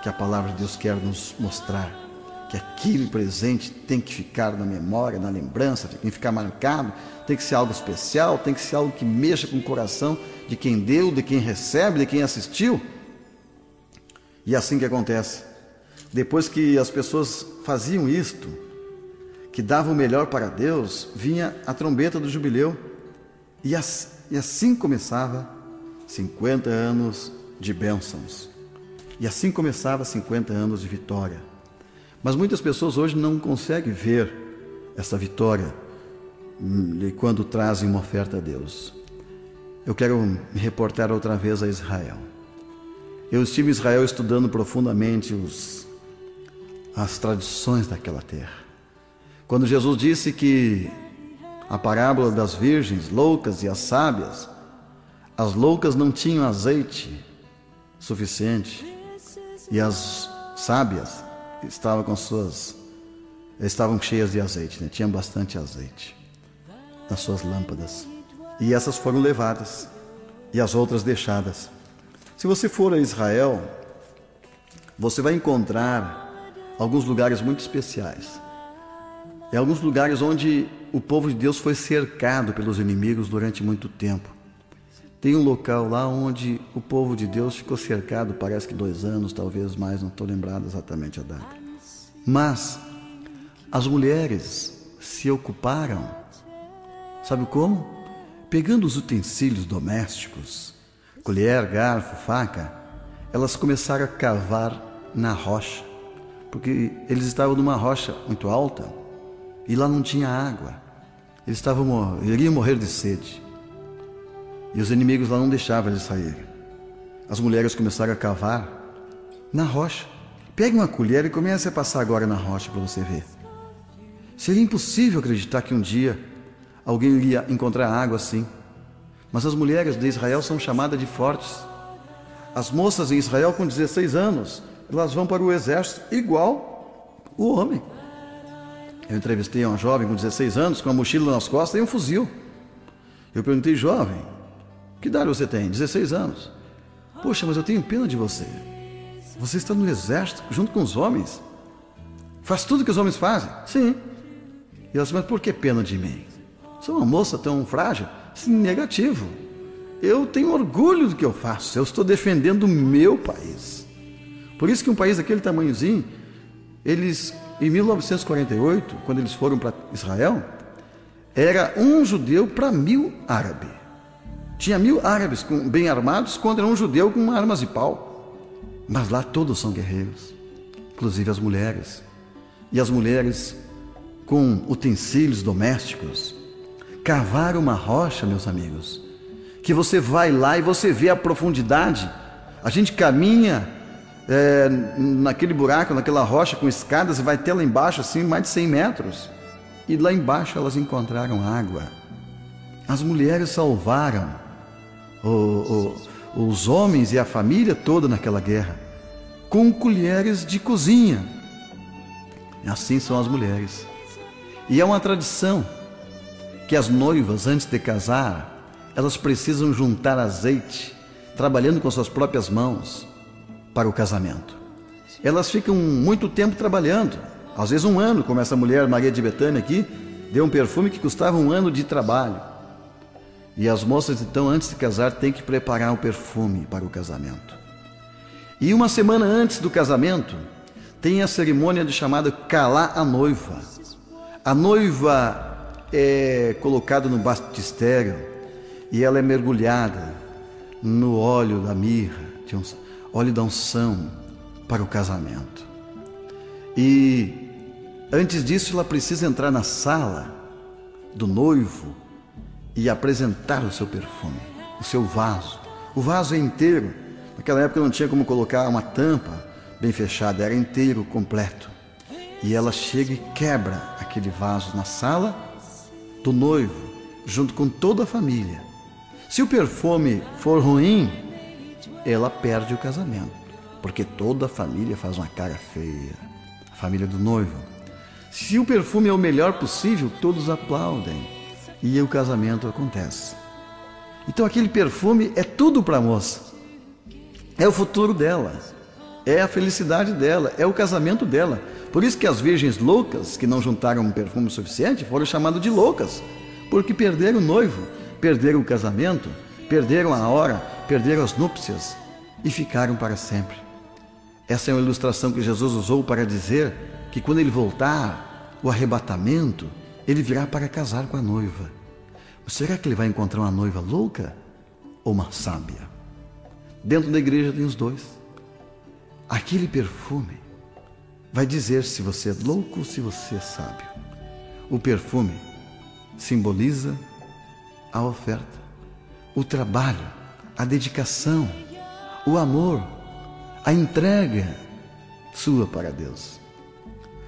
Speaker 1: a palavra de Deus quer nos mostrar, que aquele presente tem que ficar na memória, na lembrança, tem que ficar marcado, tem que ser algo especial, tem que ser algo que mexa com o coração de quem deu, de quem recebe, de quem assistiu. E é assim que acontece. Depois que as pessoas faziam isto, que dava o melhor para Deus, vinha a trombeta do jubileu. E assim começava 50 anos de bênçãos. E assim começava 50 anos de vitória. Mas muitas pessoas hoje não conseguem ver essa vitória quando trazem uma oferta a Deus. Eu quero me reportar outra vez a Israel. Eu estive em Israel estudando profundamente as tradições daquela terra. Quando Jesus disse que a parábola das virgens loucas e as sábias, as loucas não tinham azeite suficiente e as sábias estavam cheias de azeite, né? Tinham bastante azeite nas suas lâmpadas. E essas foram levadas e as outras deixadas. Se você for a Israel, você vai encontrar alguns lugares muito especiais. Em alguns lugares onde o povo de Deus foi cercado pelos inimigos durante muito tempo. Tem um local lá onde o povo de Deus ficou cercado, parece que 2 anos, talvez mais, não estou lembrado exatamente a data. Mas as mulheres se ocuparam, sabe como? Pegando os utensílios domésticos, colher, garfo, faca, elas começaram a cavar na rocha, porque eles estavam numa rocha muito alta, e lá não tinha água. Eles iriam morrer de sede. E os inimigos lá não deixavam eles sair. As mulheres começaram a cavar na rocha. Pegue uma colher e comece a passar agora na rocha para você ver. Seria impossível acreditar que um dia alguém iria encontrar água assim. Mas as mulheres de Israel são chamadas de fortes. As moças em Israel com 16 anos, elas vão para o exército igual o homem. Eu entrevistei uma jovem com 16 anos, com uma mochila nas costas e um fuzil. Eu perguntei: jovem, que idade você tem? 16 anos. Poxa, mas eu tenho pena de você. Você está no exército junto com os homens. Faz tudo que os homens fazem. Sim. E ela disse: mas por que pena de mim? Sou uma moça tão frágil? Sim, negativo. Eu tenho orgulho do que eu faço. Eu estou defendendo o meu país. Por isso que um país daquele tamanhozinho, em 1948, quando eles foram para Israel, era um judeu para 1000 árabes. Tinha 1000 árabes bem armados contra um judeu com armas de pau. Mas lá todos são guerreiros, inclusive as mulheres. E as mulheres com utensílios domésticos cavaram uma rocha, meus amigos, que você vai lá e você vê a profundidade. A gente caminha naquele buraco, naquela rocha com escadas, e vai até lá embaixo, assim, mais de 100 metros. E lá embaixo elas encontraram água. As mulheres salvaram os homens e a família toda naquela guerra, com colheres de cozinha. Assim são as mulheres. E é uma tradição que as noivas, antes de casar, elas precisam juntar azeite, trabalhando com suas próprias mãos, para o casamento. Elas ficam muito tempo trabalhando, às vezes 1 ano, como essa mulher Maria de Betânia aqui, deu um perfume que custava 1 ano de trabalho. E as moças, então, antes de casar, têm que preparar o perfume para o casamento. E 1 semana antes do casamento, tem a cerimônia chamada calar a noiva. A noiva é colocada no batistério e ela é mergulhada no óleo da mirra, óleo da unção para o casamento. E antes disso ela precisa entrar na sala do noivo e apresentar o seu perfume, o seu vaso. O vaso é inteiro. Naquela época não tinha como colocar uma tampa bem fechada, era inteiro, completo. E ela chega e quebra aquele vaso na sala do noivo, junto com toda a família. Se o perfume for ruim, ela perde o casamento, porque toda a família faz uma cara feia, a família do noivo. Se o perfume é o melhor possível, todos aplaudem e o casamento acontece. Então aquele perfume é tudo para a moça, é o futuro dela, é a felicidade dela, é o casamento dela. Por isso que as virgens loucas, que não juntaram um perfume suficiente, foram chamadas de loucas, porque perderam o noivo, perderam o casamento, perderam a hora, perderam as núpcias e ficaram para sempre. Essa é uma ilustração que Jesus usou para dizer que quando Ele voltar, o arrebatamento, ele virá para casar com a noiva. Será que ele vai encontrar uma noiva louca ou uma sábia? Dentro da igreja tem os dois. Aquele perfume vai dizer se você é louco ou se você é sábio. O perfume simboliza a oferta, o trabalho, a dedicação, o amor, a entrega sua para Deus.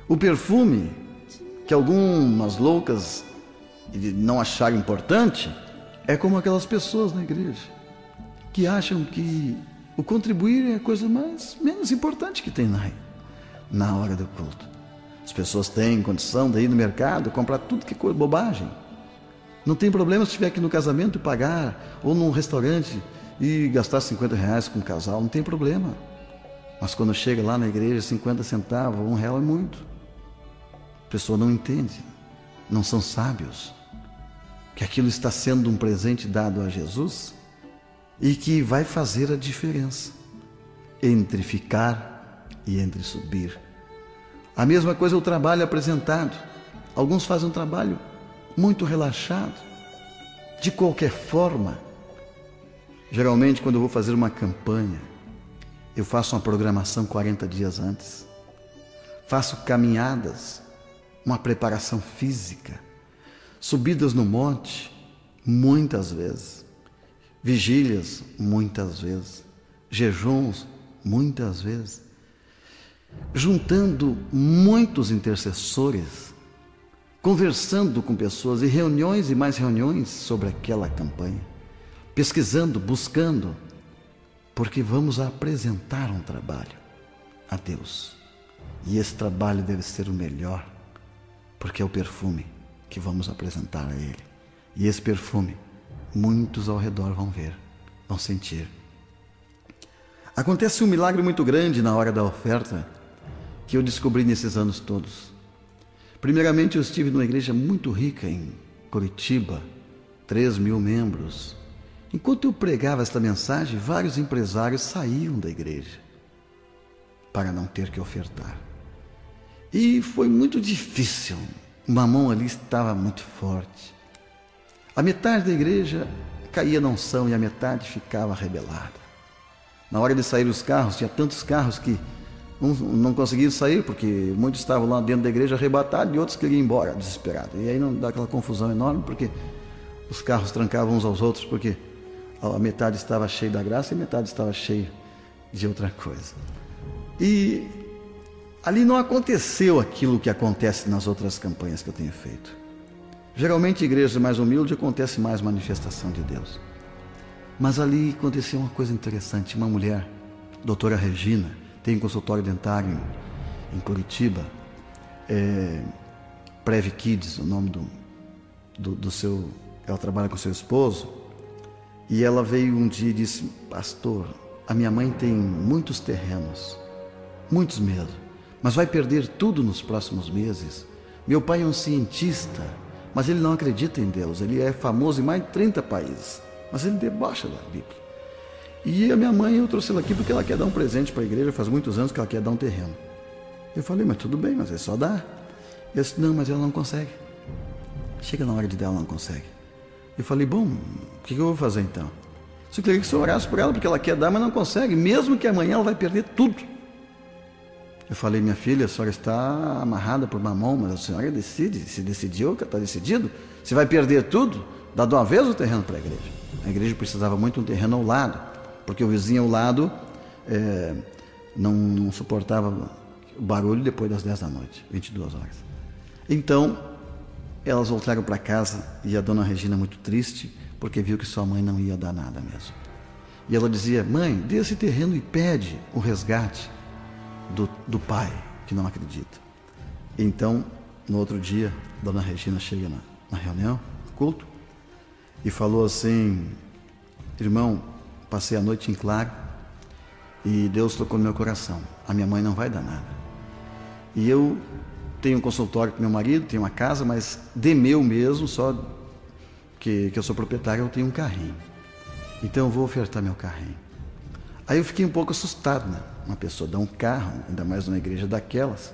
Speaker 1: O perfume que algumas loucas não acharam importante é como aquelas pessoas na igreja que acham que o contribuir é a coisa menos importante que tem na hora do culto. As pessoas têm condição de ir no mercado, comprar tudo que coisa bobagem. Não tem problema se estiver aqui no casamento e pagar, ou num restaurante e gastar 50 reais com um casal, não tem problema. Mas quando chega lá na igreja, 50 centavos, R$1 é muito. A pessoa não entende, não são sábios, que aquilo está sendo um presente dado a Jesus e que vai fazer a diferença entre ficar e entre subir. A mesma coisa é o trabalho apresentado. Alguns fazem um trabalho muito relaxado, de qualquer forma. Geralmente, quando eu vou fazer uma campanha, eu faço uma programação 40 dias antes. Faço caminhadas, uma preparação física, subidas no monte, muitas vezes, vigílias, muitas vezes, jejuns, muitas vezes, juntando muitos intercessores, conversando com pessoas e reuniões e mais reuniões sobre aquela campanha, pesquisando, buscando, porque vamos apresentar um trabalho a Deus. E esse trabalho deve ser o melhor, porque é o perfume que vamos apresentar a Ele. E esse perfume, muitos ao redor vão ver, vão sentir. Acontece um milagre muito grande na hora da oferta, que eu descobri nesses anos todos. Primeiramente, eu estive numa igreja muito rica em Curitiba, 3.000 membros. Enquanto eu pregava esta mensagem, vários empresários saíam da igreja para não ter que ofertar. E foi muito difícil. O mamão ali estava muito forte. A metade da igreja caía na unção e a metade ficava rebelada. Na hora de sair os carros, tinha tantos carros que não conseguiam sair, porque muitos estavam lá dentro da igreja arrebatados e outros queriam ir embora, desesperados. E aí não dá aquela confusão enorme, porque os carros trancavam uns aos outros, porque a metade estava cheia da graça e a metade estava cheia de outra coisa. E ali não aconteceu aquilo que acontece nas outras campanhas que eu tenho feito. Geralmente, em igrejas mais humildes, acontece mais manifestação de Deus. Mas ali aconteceu uma coisa interessante. Uma mulher, doutora Regina, tem um consultório dentário em Curitiba, Prev Kids, o nome do seu... Ela trabalha com seu esposo, e ela veio um dia e disse: pastor, a minha mãe tem muitos terrenos, muitos mesmo, mas vai perder tudo nos próximos meses. Meu pai é um cientista, mas ele não acredita em Deus. Ele é famoso em mais de 30 países, mas ele debocha da Bíblia. E a minha mãe, eu trouxe ela aqui porque ela quer dar um presente para a igreja. Faz muitos anos que ela quer dar um terreno. Eu falei: mas tudo bem, mas é só dar. Eu disse: não, mas ela não consegue. Chega na hora de dar, ela não consegue. Eu falei: bom, o que eu vou fazer então? Eu queria que o senhor orasse por ela, porque ela quer dar, mas não consegue. Mesmo que amanhã ela vai perder tudo. Eu falei: minha filha, a senhora está amarrada por mamão, mas a senhora decide. Se decidiu, que está decidido. Se vai perder tudo, dá de uma vez o terreno para a igreja. A igreja precisava muito de um terreno ao lado, porque o vizinho ao lado não suportava o barulho depois das 10 da noite, 22 horas. Então, elas voltaram para casa e a dona Regina muito triste, porque viu que sua mãe não ia dar nada mesmo. E ela dizia: mãe, dê esse terreno e pede o resgate do pai, que não acredita. Então, no outro dia, a dona Regina chega na reunião, no culto, e falou assim: irmão, passei a noite em claro e Deus tocou no meu coração. A minha mãe não vai dar nada. E eu tenho um consultório com meu marido, tenho uma casa, mas de meu mesmo, só que eu sou proprietário, eu tenho um carrinho. Então eu vou ofertar meu carrinho. Aí eu fiquei um pouco assustado, né? Uma pessoa dá um carro, ainda mais numa igreja daquelas.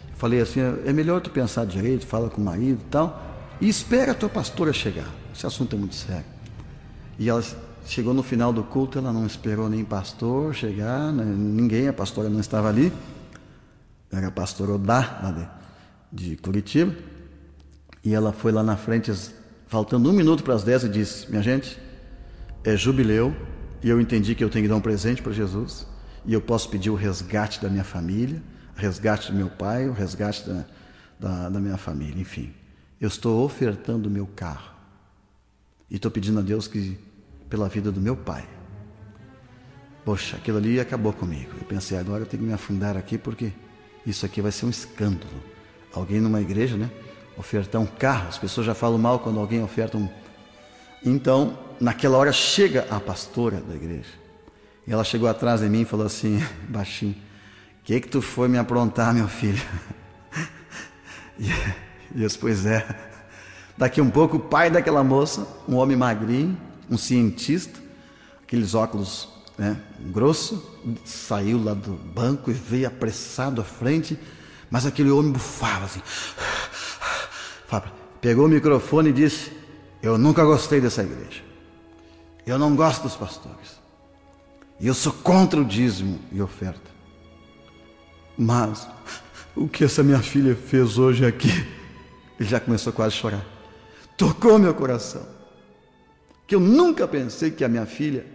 Speaker 1: Eu Falei assim, é melhor tu pensar direito, fala com o marido e tal, e espera a tua pastora chegar. Esse assunto é muito sério. E ela chegou no final do culto, ela não esperou nem pastor chegar, né? Ninguém, a pastora não estava ali. Era a pastora Odá, lá de Curitiba. E ela foi lá na frente, faltando 1 minuto para as 10, e disse, minha gente, é jubileu, e eu entendi que eu tenho que dar um presente para Jesus, e eu posso pedir o resgate da minha família, o resgate do meu pai, o resgate da minha família, enfim. Eu estou ofertando o meu carro. E estou pedindo a Deus que, pela vida do meu pai. Poxa, aquilo ali acabou comigo. Eu pensei, agora eu tenho que me afundar aqui, porque isso aqui vai ser um escândalo. Alguém numa igreja, né? Ofertar um carro. As pessoas já falam mal quando alguém oferta um... Então, naquela hora chega a pastora da igreja. E ela chegou atrás de mim e falou assim, baixinho, o que tu foi me aprontar, meu filho? E eu disse, pois é. Daqui um pouco, o pai daquela moça, um homem magrinho, um cientista, aqueles óculos, né, grosso, saiu lá do banco e veio apressado à frente, mas aquele homem bufava assim. Pegou o microfone e disse, eu nunca gostei dessa igreja. Eu não gosto dos pastores. E eu sou contra o dízimo e oferta. Mas o que essa minha filha fez hoje aqui, ele já começou quase a chorar. Tocou meu coração. Que eu nunca pensei que a minha filha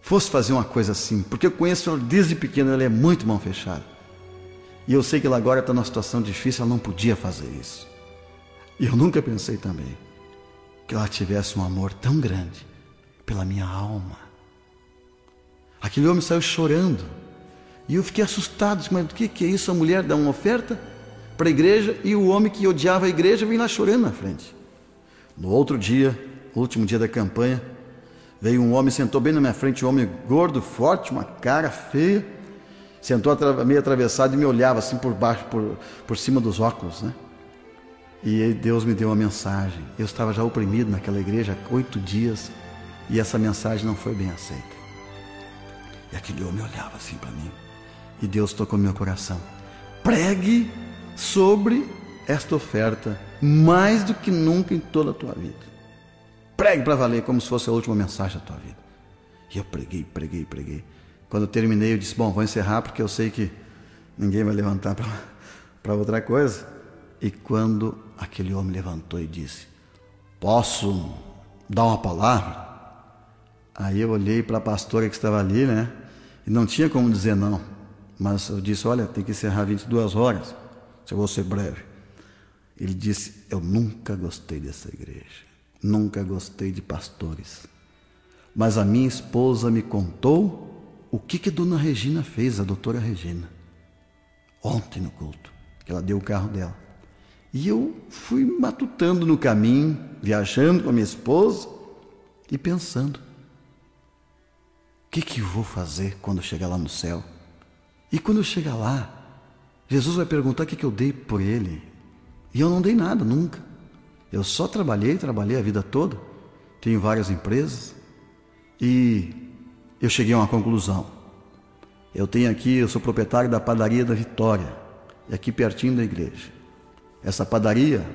Speaker 1: fosse fazer uma coisa assim. Porque eu conheço ela desde pequena, ela é muito mão fechada. E eu sei que ela agora está numa situação difícil, ela não podia fazer isso. E eu nunca pensei também que ela tivesse um amor tão grande pela minha alma. Aquele homem saiu chorando. E eu fiquei assustado, mas o que é isso? A mulher dá uma oferta para a igreja e o homem que odiava a igreja vem lá chorando na frente. No outro dia, último dia da campanha, veio um homem, sentou bem na minha frente, um homem gordo, forte, uma cara feia, sentou meio atravessado e me olhava assim por baixo, por cima dos óculos, né? E Deus me deu uma mensagem. Eu estava já oprimido naquela igreja há 8 dias e essa mensagem não foi bem aceita. E aquele homem olhava assim para mim e Deus tocou no meu coração. Pregue sobre esta oferta mais do que nunca em toda a tua vida. Pregue para valer, como se fosse a última mensagem da tua vida. E eu preguei. Quando eu terminei, eu disse, bom, vou encerrar porque eu sei que ninguém vai levantar para outra coisa. E quando aquele homem levantou e disse, posso dar uma palavra? Aí eu olhei para a pastora que estava ali, né? E não tinha como dizer não. Mas eu disse, olha, tem que encerrar 22 horas. Se eu vou ser breve. Ele disse, eu nunca gostei dessa igreja. Nunca gostei de pastores. Mas a minha esposa me contou o que a dona Regina fez, a doutora Regina. Ontem no culto, que ela deu o carro dela. E eu fui matutando no caminho, viajando com a minha esposa e pensando, o que eu vou fazer quando eu chegar lá no céu? E quando eu chegar lá, Jesus vai perguntar o que eu dei por ele. E eu não dei nada, nunca. Eu só trabalhei a vida toda. Tenho várias empresas. E eu cheguei a uma conclusão. Eu sou proprietário da padaria da Vitória. E aqui pertinho da igreja. Essa padaria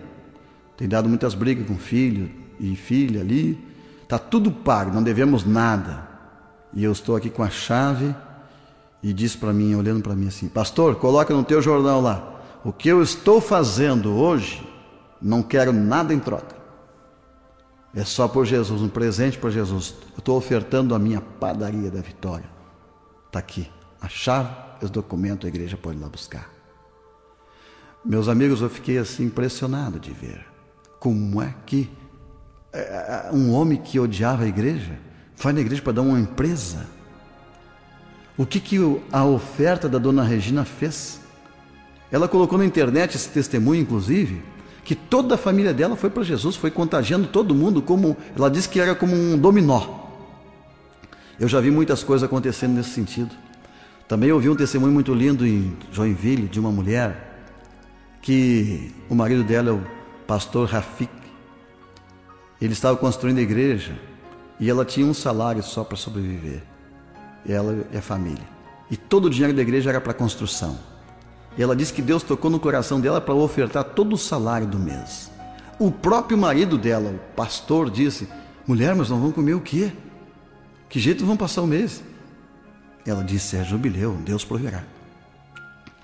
Speaker 1: tem dado muitas brigas com filho e filha ali. Está tudo pago, não devemos nada. E eu estou aqui com a chave e diz para mim, olhando para mim assim, pastor, coloca no teu jornal lá, o que eu estou fazendo hoje, não quero nada em troca. É só por Jesus, um presente por Jesus. Eu estou ofertando a minha padaria da Vitória. Está aqui, a chave, os documentos, a igreja pode ir lá buscar. Meus amigos, eu fiquei assim impressionado de ver como é que um homem que odiava a igreja vai na igreja para dar uma empresa. O que a oferta da dona Regina fez? Ela colocou na internet esse testemunho, inclusive, que toda a família dela foi para Jesus, foi contagiando todo mundo, como ela disse que era como um dominó. Eu já vi muitas coisas acontecendo nesse sentido. Também ouvi um testemunho muito lindo em Joinville, de uma mulher, que o marido dela é o pastor Rafik. Ele estava construindo a igreja e ela tinha um salário só para sobreviver. Ela e a família. E todo o dinheiro da igreja era para construção. E ela disse que Deus tocou no coração dela para ofertar todo o salário do mês. O próprio marido dela, o pastor, disse: mulher, mas nós vamos comer o quê? Que jeito vamos passar o mês? Ela disse: é jubileu, Deus proverá.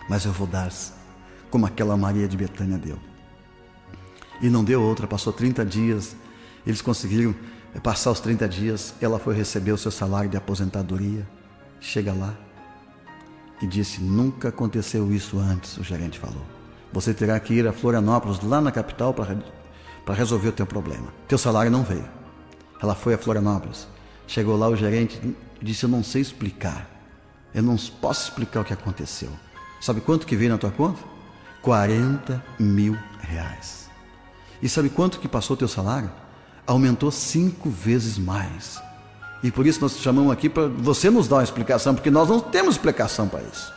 Speaker 1: Mas eu vou dar como aquela Maria de Betânia deu. E não deu outra, passou 30 dias, eles conseguiram passar os 30 dias, ela foi receber o seu salário de aposentadoria. Chega lá e disse: nunca aconteceu isso antes, o gerente falou. Você terá que ir a Florianópolis, lá na capital, para resolver o teu problema. Teu salário não veio. Ela foi a Florianópolis. Chegou lá, o gerente disse: eu não sei explicar. Eu não posso explicar o que aconteceu. Sabe quanto que veio na tua conta? 40 mil reais. E sabe quanto que passou o teu salário? Aumentou 5 vezes mais. E por isso nós te chamamos aqui para você nos dar uma explicação, porque nós não temos explicação para isso.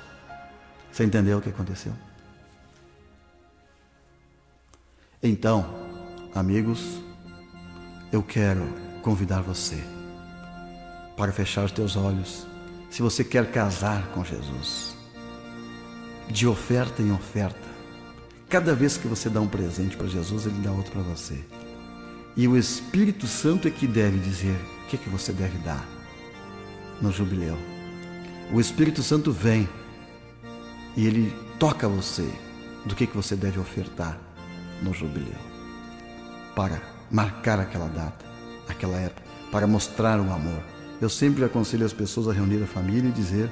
Speaker 1: Você entendeu o que aconteceu? Então, amigos, eu quero convidar você para fechar os teus olhos. Se você quer casar com Jesus, de oferta em oferta, cada vez que você dá um presente para Jesus, Ele dá outro para você. E o Espírito Santo é que deve dizer o que você deve dar no jubileu. O Espírito Santo vem e Ele toca você do que você deve ofertar no jubileu, para marcar aquela data, aquela época, para mostrar o amor. Eu sempre aconselho as pessoas a reunir a família e dizer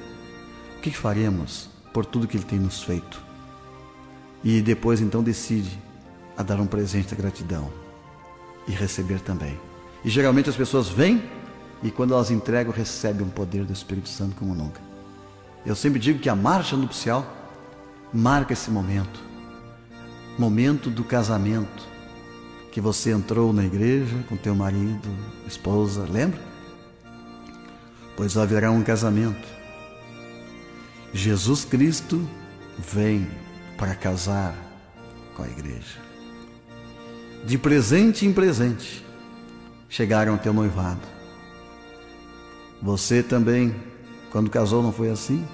Speaker 1: o que faremos por tudo que Ele tem nos feito. E depois então decide a dar um presente de gratidão e receber também. E geralmente as pessoas vêm e quando elas entregam, recebem um poder do Espírito Santo como nunca. Eu sempre digo que a marcha nupcial marca esse momento do casamento, que você entrou na igreja com teu marido, esposa, lembra? Pois haverá um casamento. Jesus Cristo vem para casar com a igreja. De presente em presente, chegaram ao teu noivado. Você também, quando casou, não foi assim?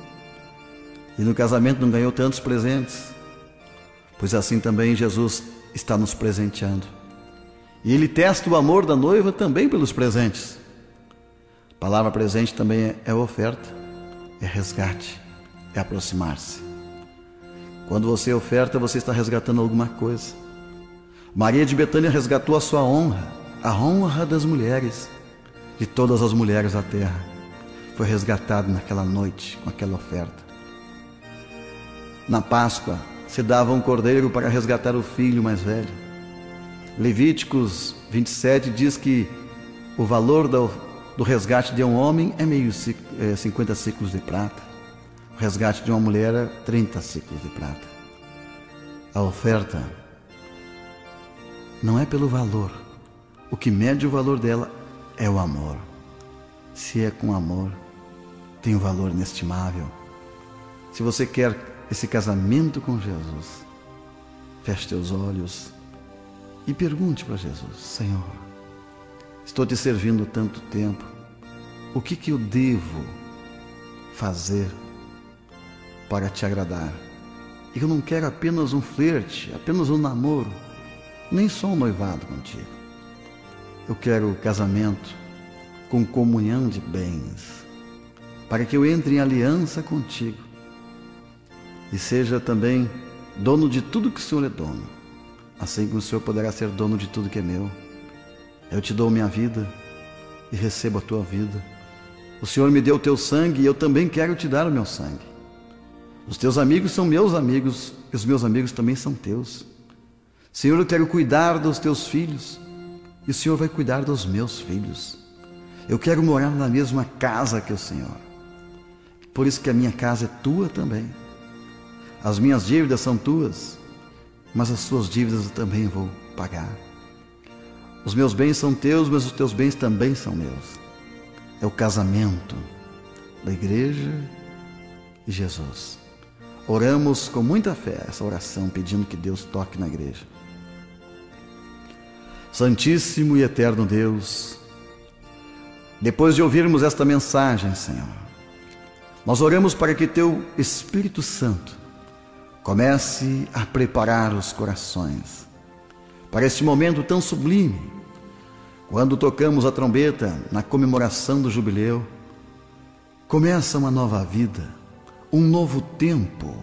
Speaker 1: E no casamento não ganhou tantos presentes? Pois assim também Jesus está nos presenteando. E Ele testa o amor da noiva também pelos presentes. A palavra presente também é oferta, é resgate, é aproximar-se. Quando você oferta, você está resgatando alguma coisa. Maria de Betânia resgatou a sua honra, a honra das mulheres, de todas as mulheres da terra. Foi resgatado naquela noite, com aquela oferta. Na Páscoa, se dava um cordeiro para resgatar o filho mais velho. Levíticos 27 diz que o valor do resgate de um homem é 50 ciclos de prata. O resgate de uma mulher é 30 ciclos de prata. A oferta não é pelo valor. O que mede o valor dela é o amor. Se é com amor, tem um valor inestimável. Se você quer esse casamento com Jesus, feche teus olhos e pergunte para Jesus: Senhor, estou te servindo há tanto tempo, o que eu devo fazer para te agradar? E eu não quero apenas um flerte, apenas um namoro, nem só um noivado contigo. Eu quero casamento com comunhão de bens, para que eu entre em aliança contigo e seja também dono de tudo que o Senhor é dono, assim como o Senhor poderá ser dono de tudo que é meu. Eu te dou minha vida e recebo a tua vida. O Senhor me deu o teu sangue e eu também quero te dar o meu sangue. Os teus amigos são meus amigos e os meus amigos também são teus. Senhor, eu quero cuidar dos teus filhos e o Senhor vai cuidar dos meus filhos. Eu quero morar na mesma casa que o Senhor. Por isso que a minha casa é tua também. As minhas dívidas são tuas, mas as suas dívidas eu também vou pagar. Os meus bens são teus, mas os teus bens também são meus. É o casamento da igreja e Jesus. Oramos com muita fé essa oração, pedindo que Deus toque na igreja. Santíssimo e eterno Deus, depois de ouvirmos esta mensagem, Senhor, nós oramos para que Teu Espírito Santo comece a preparar os corações para este momento tão sublime, quando tocamos a trombeta na comemoração do jubileu. Começa uma nova vida, um novo tempo,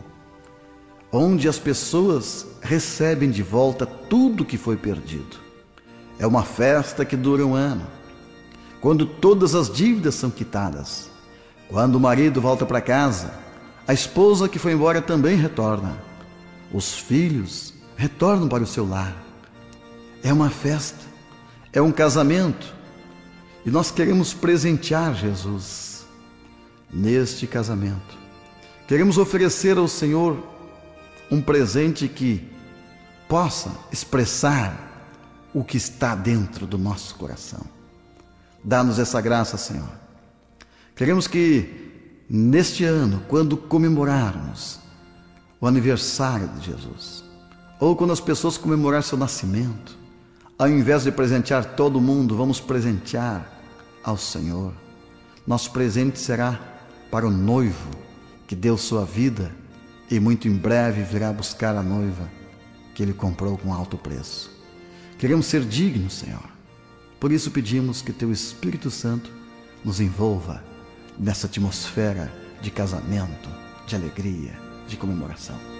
Speaker 1: onde as pessoas recebem de volta tudo que foi perdido. É uma festa que dura um ano, quando todas as dívidas são quitadas, quando o marido volta para casa, a esposa que foi embora também retorna, os filhos retornam para o seu lar. É uma festa, é um casamento, e nós queremos presentear Jesus neste casamento. Queremos oferecer ao Senhor um presente que possa expressar o que está dentro do nosso coração. Dá-nos essa graça, Senhor. Queremos que neste ano, quando comemorarmos o aniversário de Jesus, ou quando as pessoas comemorarem seu nascimento, ao invés de presentear todo mundo, vamos presentear ao Senhor. Nosso presente será para o noivo que deu sua vida e muito em breve virá buscar a noiva que ele comprou com alto preço. Queremos ser dignos, Senhor. Por isso pedimos que Teu Espírito Santo nos envolva nessa atmosfera de casamento, de alegria, de comemoração.